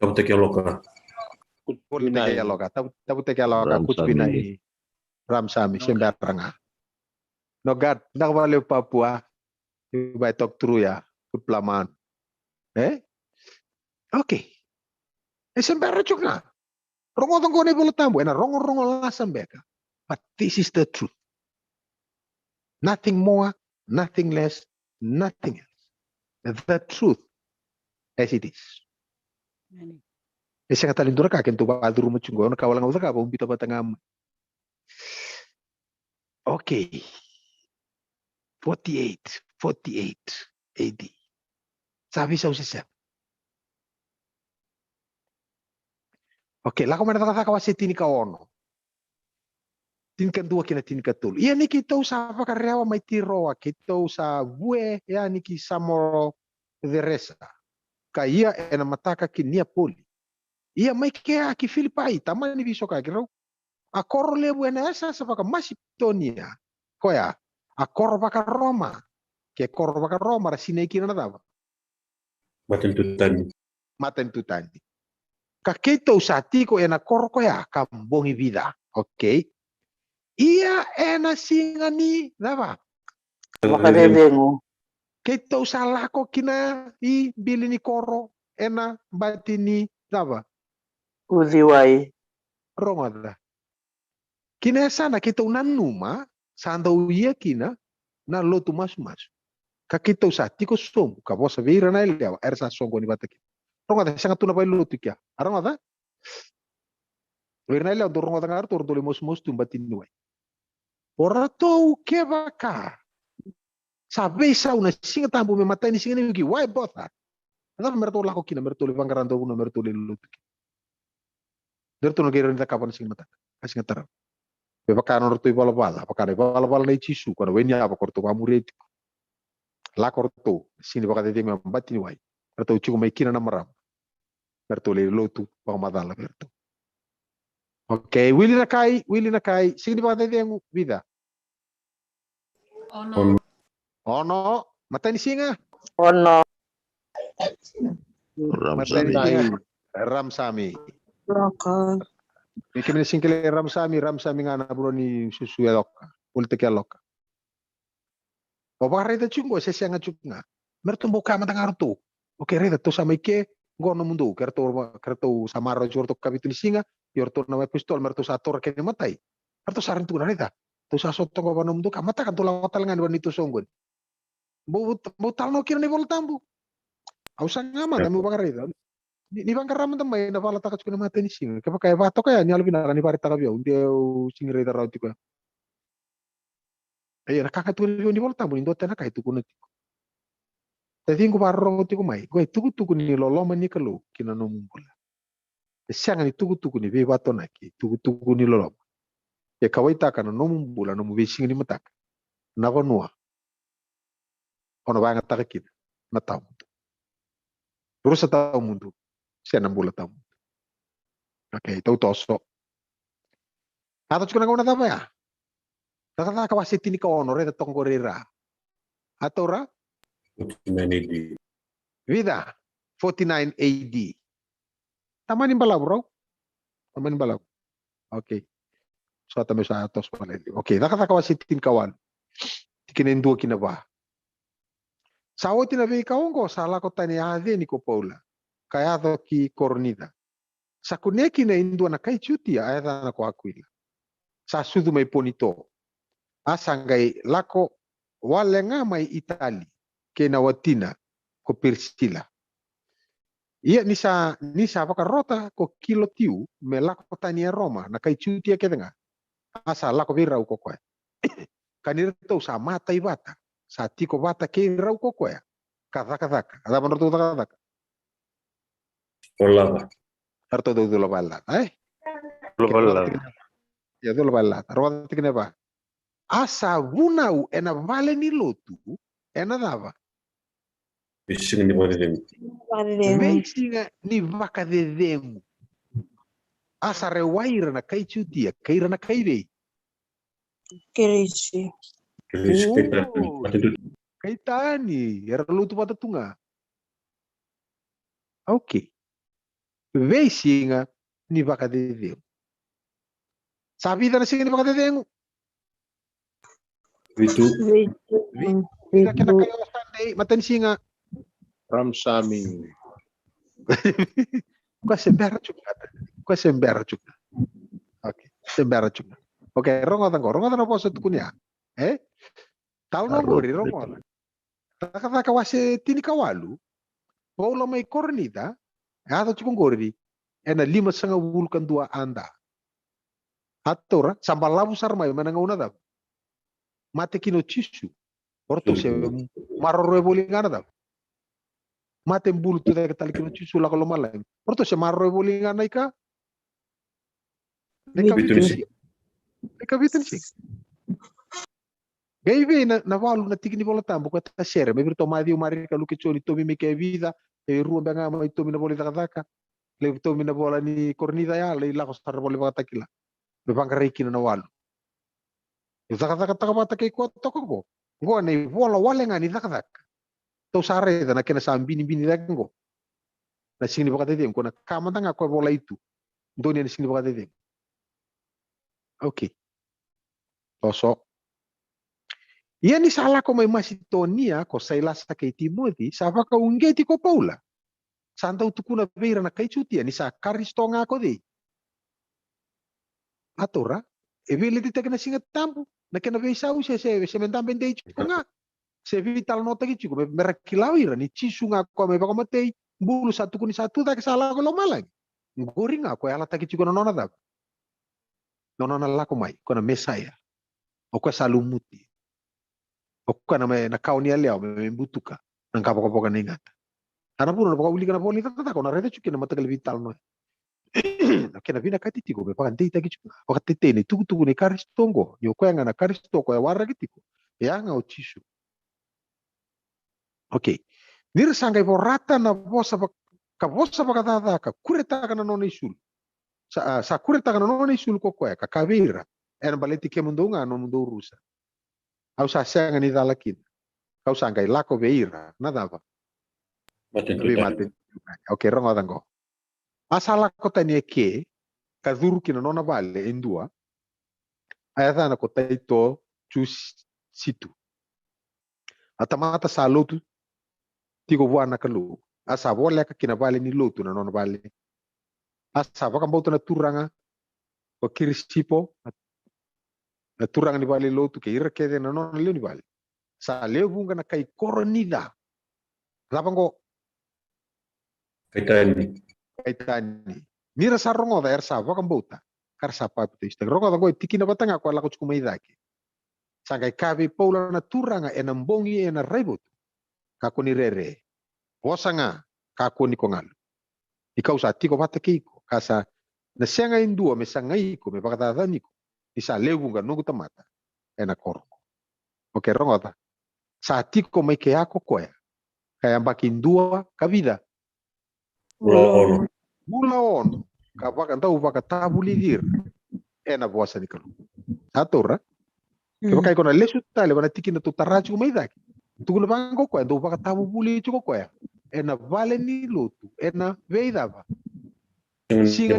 Kamu teki loka. Tabu teki aloka kutbinai. Ramsami sembaranga. Nogat nakawali Papua. Iba tok true ya. Kutlaman. Okay. Sembara juga. Rongo tongko ne bolo tambo. Rongo lasam beka. But this is the truth. Nothing more, nothing less, nothing else. The truth as it is. Esa kata lindura ka kento baduru mo chungo na kawalang usa ka ba umbita batangam. Okay. 48 AD. Sabi sa usisa. Okay, lako man nakaka kawasi tini ka ono. Tin kan dua kina tin katul. Iya niki to sa pakarewa may tiroa kito sa bue ya niki samoro de resa. Kaya ena mataka kinia poli. Iya may kaya ki Filipai tama ni biso ka giro. Akor lebu ena esa sa paka Macedonia. Koya akor baka Roma. Ke kor baka Roma rasine kina na dava. Maten tutani. Kakito sa tiko ena kor koya kambongi vida. Okay. Iya ena singani dava. Makadedengo. Kito salah ko kina I bili ni koro ena batini dava. Uziwai. Rongoda. Kina sana kita unanuma sanda uia kina na lotu mas. Kakita usati ko som ka bosa vira na ele awa ersa songo ni bataki. Ronga da sanga tuna pai lutu kia. Aranga da. Vira na ele do ronga da ngar tor dole mos tu batin nuai. Ora to ke baka. Sabe sa una singa tambu me matai ni singa ni ki wai bota. Ada merto lako kina merto le bangaran do una merto le lutu. Derto no gero ni kapan singa mata. Kasinga tara. Be baka no to bala bala, baka ne bala bala nei chisu kono wenya apa korto ba mureti. La korto sini baka de me batin wai. Merto chiku mai kina na maram. Merto le lutu ba madala merto. Oke, Willy Nakai, sini baka de vida. Oh no, mata ni singa. Ono. Mata ni singa. Ramsami. Loka. Kami singkile Ramsami ngana bro ni susu eloka. Politik eloka. Bapak reda chungo se sianga chunga. Merto boka mata ngarto. Oke, reda to sama ike gono mundo kerto samaro jorto kabitu ni singa, yorto nama pistol merto sator kene matai. Merto sarin tu reda. To sa soto ko bano mundo kamata kan to lawatal ngan wanito songgon. Bo talno kira ni bol tambu. Ausang ngama kami bakar reda. Ni bangkar ramen tamay na pala takas ko na mata ni singa. Kaya kaya bato kaya nyalo binara ni pare takabya. Hindi singa reda raw tiko. Ay nakakatuwa ni bol tambu ni dote na kay tuko na tiko. Tadi ko parong tiko mai. Ko tuku ni loloma ni kalo kinanomula. Sianga ni tuku ni be bato na ki tuku ni loloma. Ya kawaita kana nomumbula no mubising ni mataka. Nako nuwa. Ono banga takakina na tao. Terus sa tao mundo. Siya nambula tao. Okay, tau toso. Ato chukuna kau na tapa ya. Takata kawasiti ni kaono re tatong korera. Ato ra? 49 AD. Vida. 49 AD. Tamanin balaw, bro. Tamanin balaw. Okay. So atame sa atos paleli. Okay, takata kawasiti ni kawan. Tikinendua kinaba. Sawo tinabi kaongo sala ko tani ade ni ko Paula. Kaya to ki Cornida. Sa kuneki na indua na kai chuti ayata na ko Aquila. Sa sudu may ponito. Asangay lako wale nga may Itali kenawatina ko Persila. Iya nisa baka rota ko kilo tiu me lako tani Roma na kai chuti ke nga. Asa lako birau ko ko. Kanir to sa mata ibata. Sa tiko bata ke rau ko ko ya. Kazaka. Ada menurut kazaka. Olava. Arto do balla. Global. Ya do balla. Arwata tikne ba. Asa vunau ena vale ni lotu ena dava. Bising ni mo din. Veisinga ni vaka de demu. Asa rewaira na kai chutia, kaira na kai vei. Kirisi. Kai tani, era lutu patatunga. Okay. Veisinga ni vaka de demu. Sabida na singa ni vaka de demu. Itu Vida kena kayo Sunday, matan singa. Ramsami. Sembera juga. Oke, sembera juga. Oke, rongo tango poso tukunya. Tal no gori rongo. Taka kawase tini kawalu. Paula may Cornida. Ato chukong gori. Ena 5,5 vulkan 2 anda. Atora sambal labu sarmay manangauna da. Mate kino chisu. Orto se maroro bolingana da. Mate bulu tu da tal kino chisu la kolomala. Orto se maroro bolingana ika. Neka bitin si. Gaive na valu na tikini bola tambo ko ta sere me virto madi o mari ka luke choni to mi ke vida e ruo banga ma to mi na bola daka le to mi na bola ni Cornida ya le la ko sar bola bata kila. Be banga reiki na walu. Zaka bata ke ko to ko. Go ne bola wale ngani zaka. To sare da na kena bini da ngo. Na sini baka tete ko na kama tanga ko bola itu. Doni na sini baka tete. Okay. Toso. Ia ni sala ko may Macedonia ko sa ilasa kay Timothy sa baka ungeti ko Paula. Santa utukuna beira na kay chutia ni sa karisto nga ko di. Atora, ebili di taga na singat tambo. Na kena beisa u se mentamben de ko nga. Se vital nota ki chiku merakilawira ni chisunga ko me bakamate bulu satu kuni satu tak salah ko lomalang. Goringa ko ala tak chiku nona da. Nona la ko mai ko na mesaya. O ko salumuti. O ko na me na kaunia leo me butuka. Nang kapok-kapok ingata. Ana pun na uli kana poli tata ko na rete chiku na matagal vital no. Kena vina katitiko me pakan tita ki chiku. O katete ni tuku ni karistongo. Yo ko nga na karisto ko ya warra kitiko. Ya nga o chisu. Oke. Nir sangai borata na bosa ka bosa bakatata ka kureta kana nona isul. Sa kureta kana nona isul ko ka kavira. En baleti ke mundunga no mundo rusa. Au sa sanga ni dalakin. Kau sangai lako beira nadava. Be mate. Oke, rongo dango. Asala kota ni ke ka duru kina nona vale endua. Ayatana kota ito chus situ. Atamata sa lotu tigo buana kalu asa bola ka kina vale ni lotu na non vale asa baka mbauta na turanga o kirisipo na turanga ni vale lotu ke ira kede na non le ni vale sa levunga na kai koronida lapango kaitani mira sa rongo da ersa baka mbauta kar sa papu te rongo da go tikina batanga ko la ko chukuma idake sangai kabe paula na turanga enambongi ena rebot kakoni rere bosanga kakoni kongal ikau sa tiko bata kiko kasa na senga indua me sanga iko me bakata niko isa lewunga nungu tamata ena korko oke rongota sa tiko mai ke ako koya kaya bakindua kabida mula on kabaka ndau baka tabulidir ena bosa nikalu atora ke bakai kona lesu tale bana tikina tu tarachu mai daki tukuna bango koya ndau baka tabuli chuko koya ena vale ni lutu ena veidava singa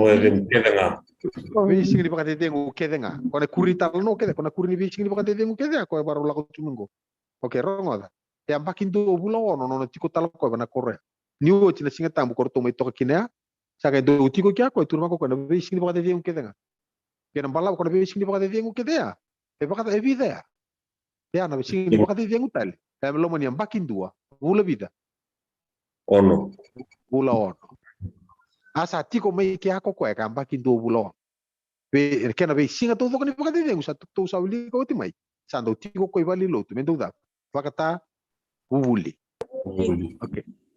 ni bakate dengu kedenga kone kurita no kede kona kurini singa ni bakate dengu kede ko baru lako tumungo oke rongoda ya bakindo bulo ono no tiko talo ko bana korre ni o tina singa tambu korto mai to kinea saka do tiko kya ko turma ko na singa ni bakate dengu kedenga kena bala ko na singa ni bakate dengu kedea e bakata e vida ya na singa ni bakate dengu tale ya lo mani bakindo bula vida ono bula ono asa tiko mai ke ako ko e ka bakindo bula be kena be singa to ko ni bakate dengu sa to sa uli ko timai sando tiko ko ibali lo tu mendo da bakata bubuli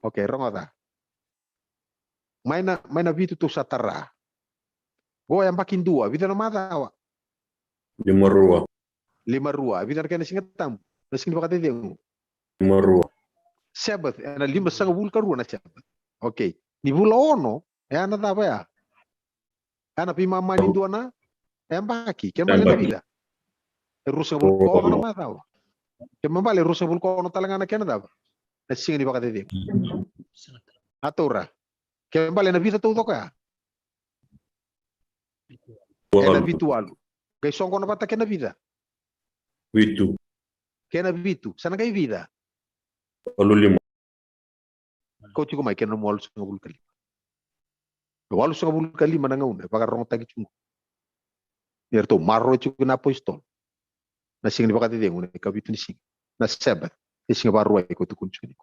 oke rongoda maina vitu tu satara go yang bakin dua vida na mata wa lima rua vida kena singa tam na singa bakate dengu sabat na lima sanga bul karu na sabat oke ni bula ono ya na da ya ana pi mama ni dua na yang baki ken bale na vida rusa bul ko na mata wa ken bale rusa bul ko no talanga na ken da na singa ni bakate dengu atora ken bale na vida tu to ka ena vitualu kai songo na bata kena vida Vitu kena vitu sana kai vida olulimo ko tiko mai kena mo sunga bul kali walu sunga bul kali mana ngaune pagar rong tagi chungu yerto marro chuku na pistol na singa ni bakate dengu ne ka vitu ni singa na sabat ni singa baru ai ko tukun chuni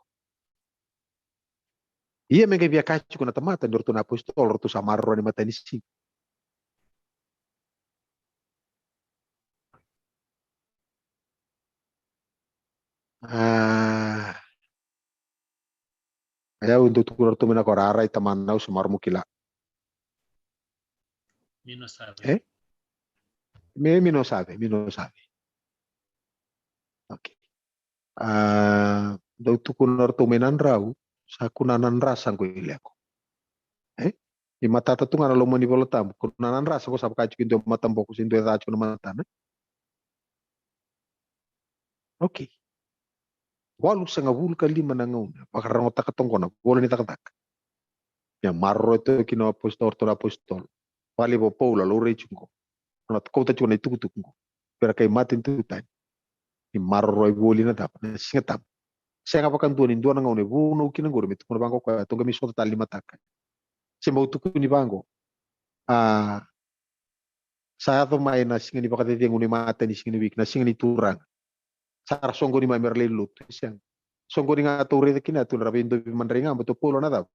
iya menge via kachu kuna tamata ndorto na pistol orto samarro ni mata ni singa ya untuk tukur tu mina korara ita manau sumar mukila mino sabe oke do tukur tu minan rau sakunanan rasa ko ileko i matata tu ngana lomo ni bolotam kunanan rasa ko sab kachu kindo matam boku sindo da chu na mata oke walu sanga bul kali manangau pakarang otak ketongkona boleh ni tak ya marro itu kino apostol wali bo paula lo rechungo na kota chuna itu kutukungo pera kai matin tu tan ni marro boli na tap singa tap saya ngapakan tuan indua ngau ne buno kina ngor mit kono bango ko to gami sota tali mataka semau tu ni bango saya to mai na singa ni bakate dengu ni mata ni singa ni wik na singa ni turang Sar songo ni mamer le lut siang. Songo ni ngatur itu kina tu rabi indo manrenga betul polo nada.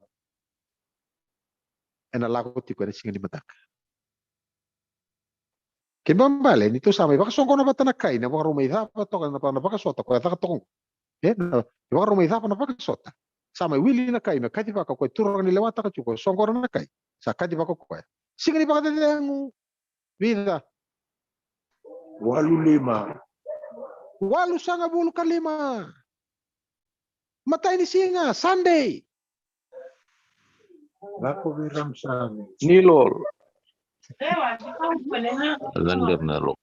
Ena laku tiku ada singa di matak. Kembali itu sama baka songo na batana kai na baka rumah ida apa toka na baka sota ko ta tong. Na baka rumah ida apa na baka sota. Sama wili na kai na kati baka ko turang ni lewata ka cuko songo na kai. Sa kati baka ko. Singa di baka tengu vida. 85. Walu sanga bulu kalima. Mata ini singa Sunday. Lako Ram Sami. Nilol. Lander na lo.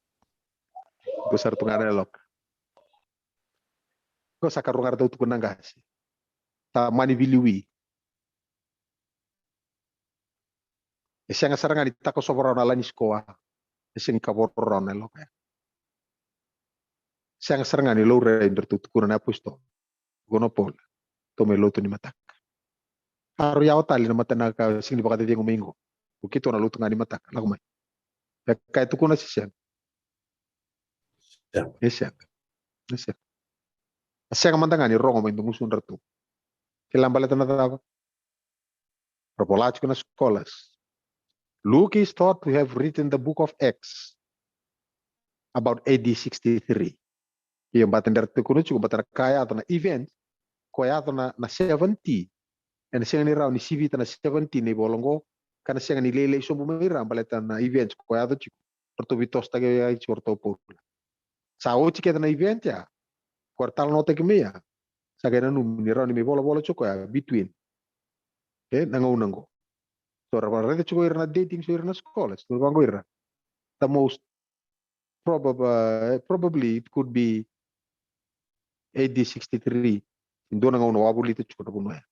Besar tungan elok. Kau sakar rungar tau tu penanggas. Ta mani biliwi. Siang serangan di tako soboran alani sekolah. Siang kaboran elok. Siang serangan di lore bertutup kurang apa sto. Gonopol. Tome lotu ni matak. Haru yao tali na matana ka sing di bakati tiang minggu. Bukito na lutu ngani matak. Lagu mai. Kaya tu kuna si siang. Siang. Siang. Siang mantangani rongo main tungusun ratu. Kilambala tanah Propolach kuna scholars. Luke is thought to have written the book of Acts about AD 63. Yang batin dari kuno cukup batin kaya atau na event kaya atau na 70. And siang ni raw ni CV na 70 ni bolongo karena siang ni lele iso bumira balitan na event kaya atau cukup pertubitos tagay ay chorto po. Sa uchi kita na event ya kuartal nota kimia. Sa gana ni raw ni may bola cukup ya between. Okay, nango. So raramente cukup irna dating so irna scholars. So bango irna. The most probably it could be AD 63. Doon ang wabuli ito chuko na.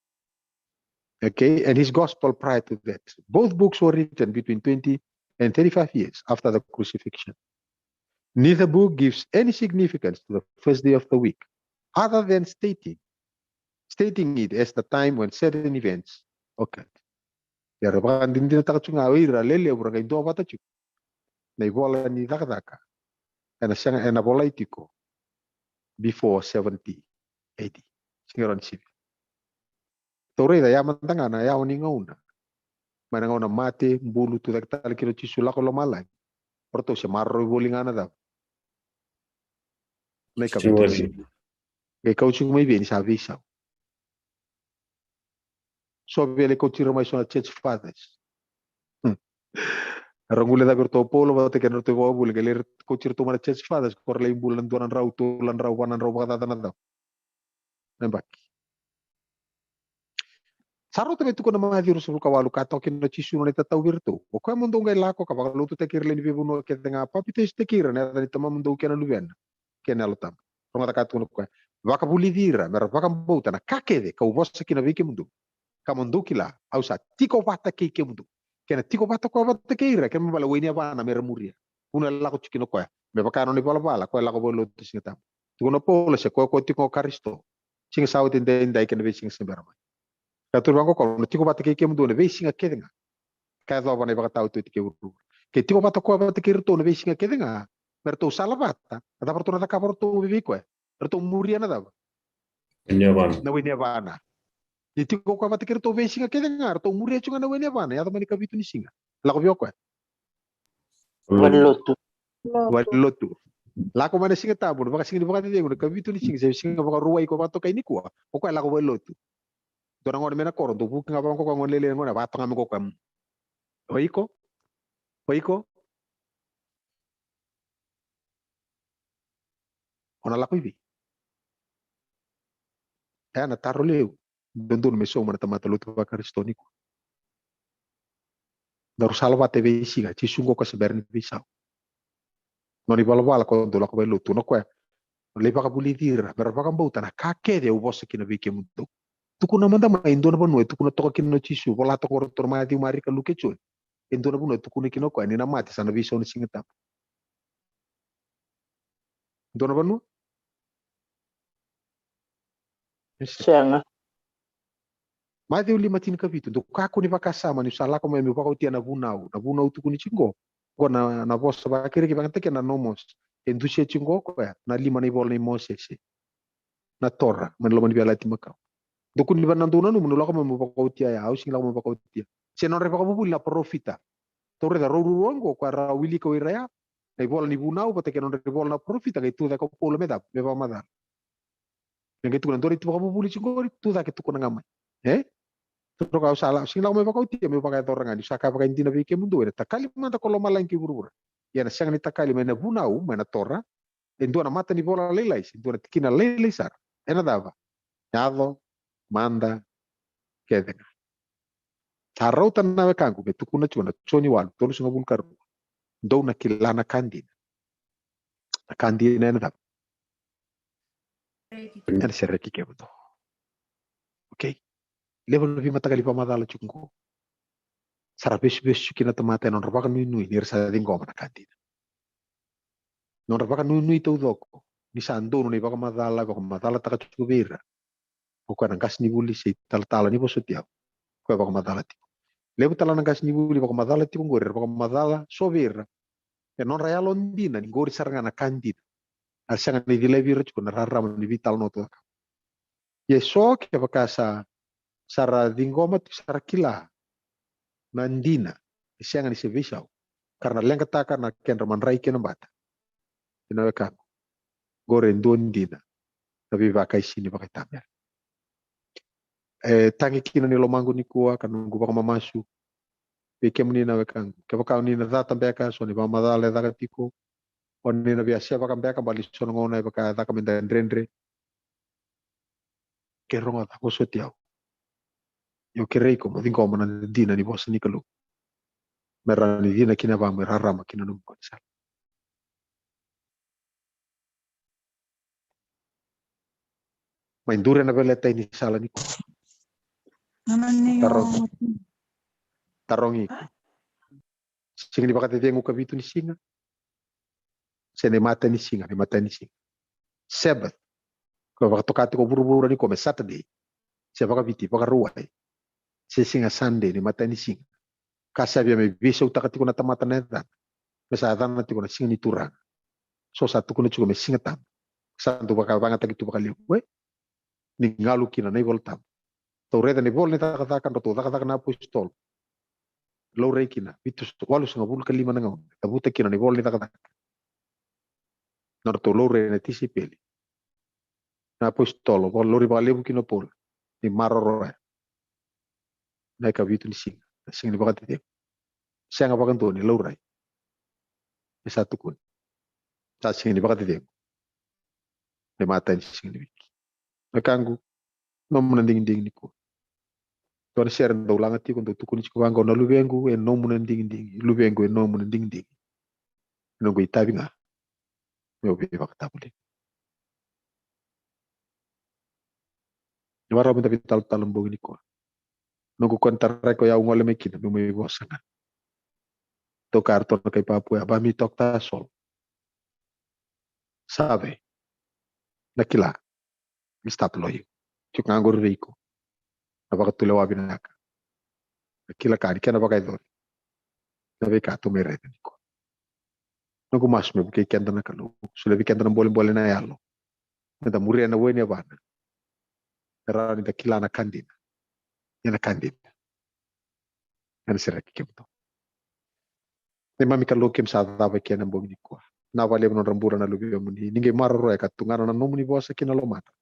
Okay, and his gospel prior to that. Both books were written between 20 and 35 years after the crucifixion. Neither book gives any significance to the first day of the week, other than stating it as the time when certain events occurred. Ya rebakan din takachunga ira lele ura kay do bata chuk. Na ibola ni dakadaka. Ena bola itiko before 70 AD. Singaron sibi. Tore da yaman tangana ya oni ngauna. Mana ngauna mate bulu tu daktal kilo chisula ko malay. Porto se marro bolingana da. Nay kapitulsi. Kay coaching may bien sa visa. So vele coaching may so church fathers. Rangule da berto polo bate que no te go bul que ler coaching to mara church fathers por lay bulan donan raw to lan raw wanan raw bata tanada. Nembak. Saro te metu kono mga virus ru kawalu kato kin no chisu no tataw virtu. O ko mundo ngai lako ka baka lutu te kirle ni bibu no ke tenga papite ste kira ne da tama mundo ke na luven. Ke na lutam. Ronga ta katu no ko. Baka bulidira, mer baka mbouta na kakede ka ubosa kina vike mundo. Ka mundo kila ausa tiko bata ke mundo. Kena tiko bata ko bata ke ira ke mbala weni abana mer muria. Una lako chikino ko. Me baka no ni bala ko lako bolo tisingata. Tuno polo se ko tiko karisto. Sing sautin de indai ken ve sing semberama. Katur bango ko no tiko bata ke mundo ne ve singa kedenga. Ka do bana baka tau tu tike uru. Ke tiko bata ko bata ke rto ne ve singa kedenga. Merto sala bata. Ada portuna ta kaporto vivi ko. Merto muria na da. Nyaman. Na weni abana. Di tiko ko bata ke rto ve singa kedenga. Rto muria chunga na weni abana. Ya mani kabitu ni singa. Lako bio ko. Walutu. Walotu. Lako mana singa tabu. Baka singa baka tide ko kabitu ni singa. Singa baka ruwai ko bato kay ni ko. O ko lako walotu. Dorang ngone mena koron do buki ngabang ko ngone lele ngone bato ngam ko kam. Hoiko? Ona lako ibi. Na taro leu. Dondon meso mana tamata lutu bakar stoniku. Daru salwa tv siga chisungo ko seberni bisau. Noni bala ko do lako lutu no ko. Le baka bulidira, pero baka mbouta na kake de ubos kina vike mundo. Tukuna manda ma indona banu tukuna toka kino chisu wala to ko torma di mari ka luke chul. Indona banu tukuna kino ko ni na mati sana viso ni singata. Indona banu? Sianga. Mati uli matin kapitu do kako ni bakasama ni sala ko memi baka utia na bunau tukuni chingo. Ko na boss ba kiri ki baka teke na nomos. Endusia chingoko ya na lima ni bola ni Moses na Torah menlo mani biala timaka. Dukun di bananduna nu menulaka memupakautia ya hausing la memupakautia. Senon repa kabubuli la profita. Torre da roru rongo kwa rawili ko iraya. Na bola ni bunau pate kenon repa bola na profita ke tu da ko polo meda beba madar. Yang itu kan tori tu kabubuli chingori tu da ke tu kona ngamai. Toro kau salah sing la memupakautia mepakai torang ani saka pakai intina bike mundu ere takali mata kolo malang ki burubura. Ya na sang ni takali mena bunau mena Torah. Entua na mata ni bola lelais, entua na tikina leleisar. Ena dava. Nyado, manda, kedega. Tarau tan na kangu be tukuna chuna choni walu tolu singa bulkaru. Dou na kilana kandina. Na kandina ena dava. Ena sereki kebuto. Okay. Level lebih mata kali pamadala chungo. Sarapes besu kina tamata non rapakan nui nirsa dingo na kandina. Non rapakan nui tau doko. Ni sando no ni baka madala baka madala taka chubira. Ko nang gas ni buli si tal-tala ni bosutia. Ko baka madala ti. Lebu tala nang gas ni buli baka madala ti ngore baka madala sobira. E non raya londina ni ngori saranga na kandida. Al sanga ni dilebira ko na rarama ni vital no to. Ye so ke baka sara dingoma tu sara kila nandina. Sanga ni se visau. Karena lenga taka na ken raman rai ken bata. Ina ka. Gore ndondina. Tapi baka sini baka tamer. Tangi kina ni lomango ni kuwa kanungu baka mamasu peke menina wekangu ke baka ni na data beka so ni ba madale daga tiko on ni na biasa baka beka bali so ngona baka daka menda ndrendre ke ronga ta ko sotiao yo kerei ko mo dingo mana dina ni bosa ni kalu merani dina kina ba merarama kina num konsal maindure na beleta ini sala ni tarongi sing ni baka tengu kabitu ni singa se ne mata ni singa Sabbath ko baka tokati ko buru-buru ni ko me Saturday se baka biti baka ruai se singa Sunday ni mata ni singa kasabi me bisa utakati ko na tamata na dan mesa dan na ko na singa ni turang so satu ko na chugo me singa tam santo baka banga tagi tu baka liwe ni ngalu kina na voltam to reda ni vol ni takatakan to takatakan na pustol low rekina bitus walu singa bul kalima na ngaw tabuta kina ni vol ni takatakan norto low re na tisipeli na pustol vol lori baka lebu kino pol ni maroro na ka bitu ni singa ni baka tete singa baka to ni low rai satu kun sa singa ni baka tete ni mata ni singa ni wiki na kangu no muna ding ni ko to na share ndo langa ti ko ndo tukuni ko bango na lubengu e no muna ding lubengu e no muna ding no go itabi nga me obi baka tabule ni wara mo tabi tal mbogi ni ko no go kontar ko ya ngole me kina me mo bosanga to karton kay Papua ba mi tok ta sol sabe nakila mi stap loyo chuk ngangor veiko abaka tulewa binaka nakila kani kena baka idol na veka to mere niko no go mas me buke kenda na kalu sule bi kenda na bole na yalo na muri na weni bana era ni takila na kandina yana kandina yana sera kikemto ne mami kalu kem sa dava kena bogi niko na vale non rambura na lubi muni ninge marro ya katungana na nomuni bosa kina lo mata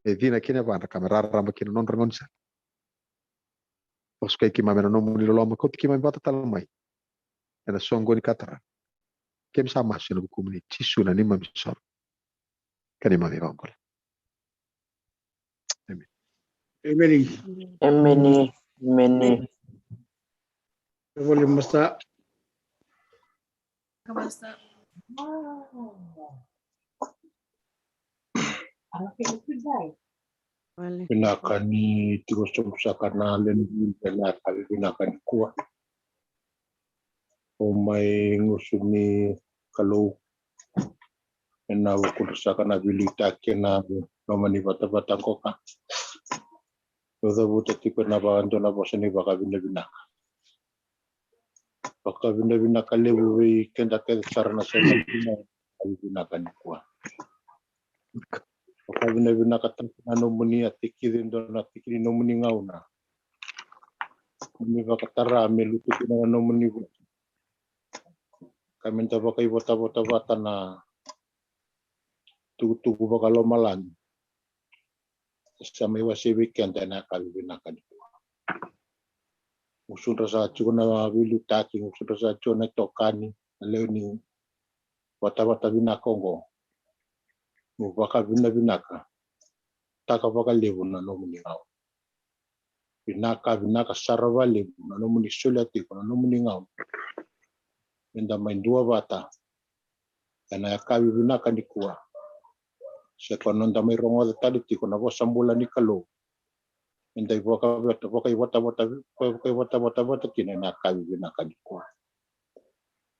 e dina kina bana kamera ramba kina non rangonsa os kai kima mena nomuni lo ma kot kima bata talmai ena songo ni katara kem sa mas no kumuni tisuna ni mami sor kani mami bangol amen Emeni. Volume basta. Pinakani terus sa kanalen pinakani pinakani kuah. O may ngusuni kalau na kursa kana bilita kena nomani bata-bata ko ka. Todo buta tipo na bantu na bosani baka bina. Baka bina kalebu kenda sarana sa bina nakavivina ni kuwa. Wakavina katamana no muni atikiri ndo na tikiri no muni ngauna. Muni vakatara melutu kina no muni. Kami minta pakai bota na tugu bakalo malan. Sama iwa si weekend na nakavivina ni kuwa. Usun rasa chuna wilu taki, usun rasa chuna tokani, leo ni wata vina Kongo. Mubaka vinaka. Taka baka lebu na nomuni ngau. Vinaka sarava lebu na nomuni suliati na nomuni ngau. Enda maindua bata. Yana yakawi vinaka ni kuwa. Sekononda mai rongo tadi tiko na bosambula ni kalo. Enda iwaka wata kina na yakawi vinaka ni kuwa.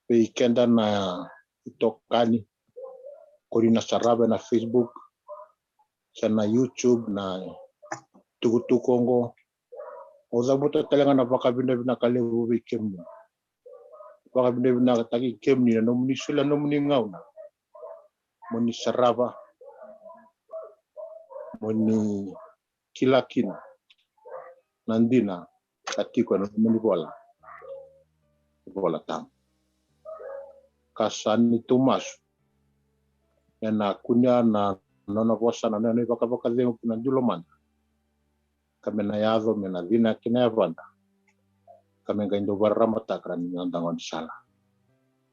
Weekenda na itokani. Kuri na saraba na Facebook. Sana YouTube na tugu Kongo. Ozabuta talaga na baka bina kalebu weekend. Baka bina tagi kemni na nomuni sula nomuni ngauna. Moni saraba. Moni kilakina. Nandina katiko na nomuni bola. Bola tam. Kasani Tumas. Yana kunya na nona bosa na nene baka leo kuna duloman. Kami na yado mena dina kina yavanda. Kami nga indo baramata krani nandangon sala.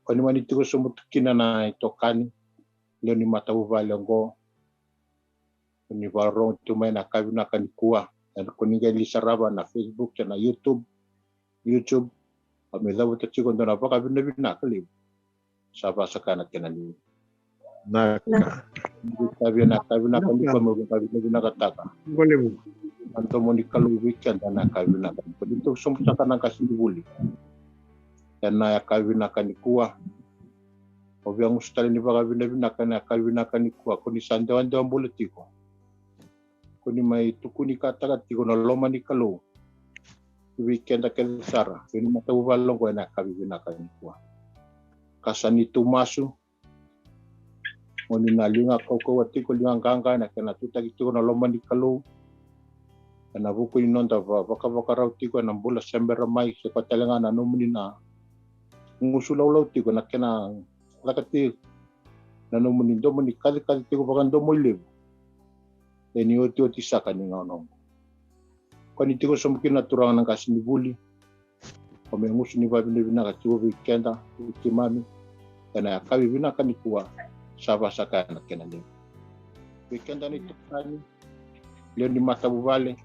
Kani mani tigo sumutukina na itokani. Leo ni matawuvali ngo. Kani barong tumay na kavina kanikuwa. Dan kuninga ilisaraba na Facebook na YouTube. Kami daw tachigo ndo na baka bina kalib. Saba sakana kinaliw. Naka. Kavina kanikuwa mo kavina kataka. Boleh. Anto mo ni kalu weekend na kavina kanikuwa. Dito sumusaka ng kasindibuli. Yan na kavina kanikuwa. Obiang ustali ni baka bina kavina kanikuwa. Kuni sandawan daw ang bulutiko. Kuni may tukuni katagatiko na loma ni kalu. Weekend na kalisara. Kuni matawubalong ko na kavina kanikuwa. Kasani Tumasu. Moni na linga ko watiko linga ganga na kana tutagitiko na loma ni kalu. Na buku inonda baka raw tiko na bula sembera mai se patalenga na nomuni na ngusula ulau tiko na kena lakati na nomuni domuni kali tiko baka domo lebu. Eni oti saka ni ngono. Kani tiko somkin na turang ng kasinibuli. Kami ngusu ni babi na katiwo weekenda ukimami. Kana kawi bina kanikuwa. Saba saka na kenale. Weekend ni tukani. Leo ni matabubale.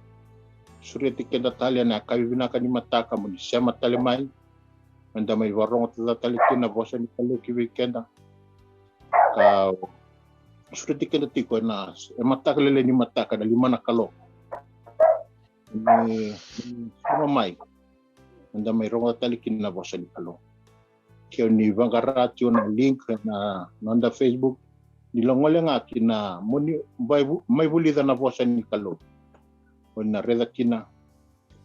Surya tikenda talia na kabibina ka ni mataka mo ni siya matalimay. Manda may warong tatalikin na bosa ni kalu ki weekend. Surya tikenda tiko na mataka lele ni mataka na lima na kalo. Ni sumamay. Manda may rong tatalikin na bosa ni kalu. Kaya ni Vangaratio na link na nanda Facebook nilongole nga kina may bulida na bosa ni kalu o na reda kina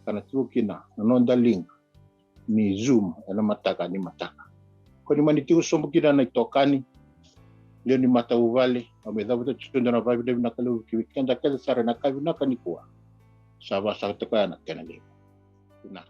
kana tu kina nanda link ni Zoom na mataka ni mataka ko ni manitiw sombo kina na itokani leo ni matawale amedhabuta chunda na vibe na kalu kiwikenda kaza sara na kavina kanikuwa saba sa to kana leo na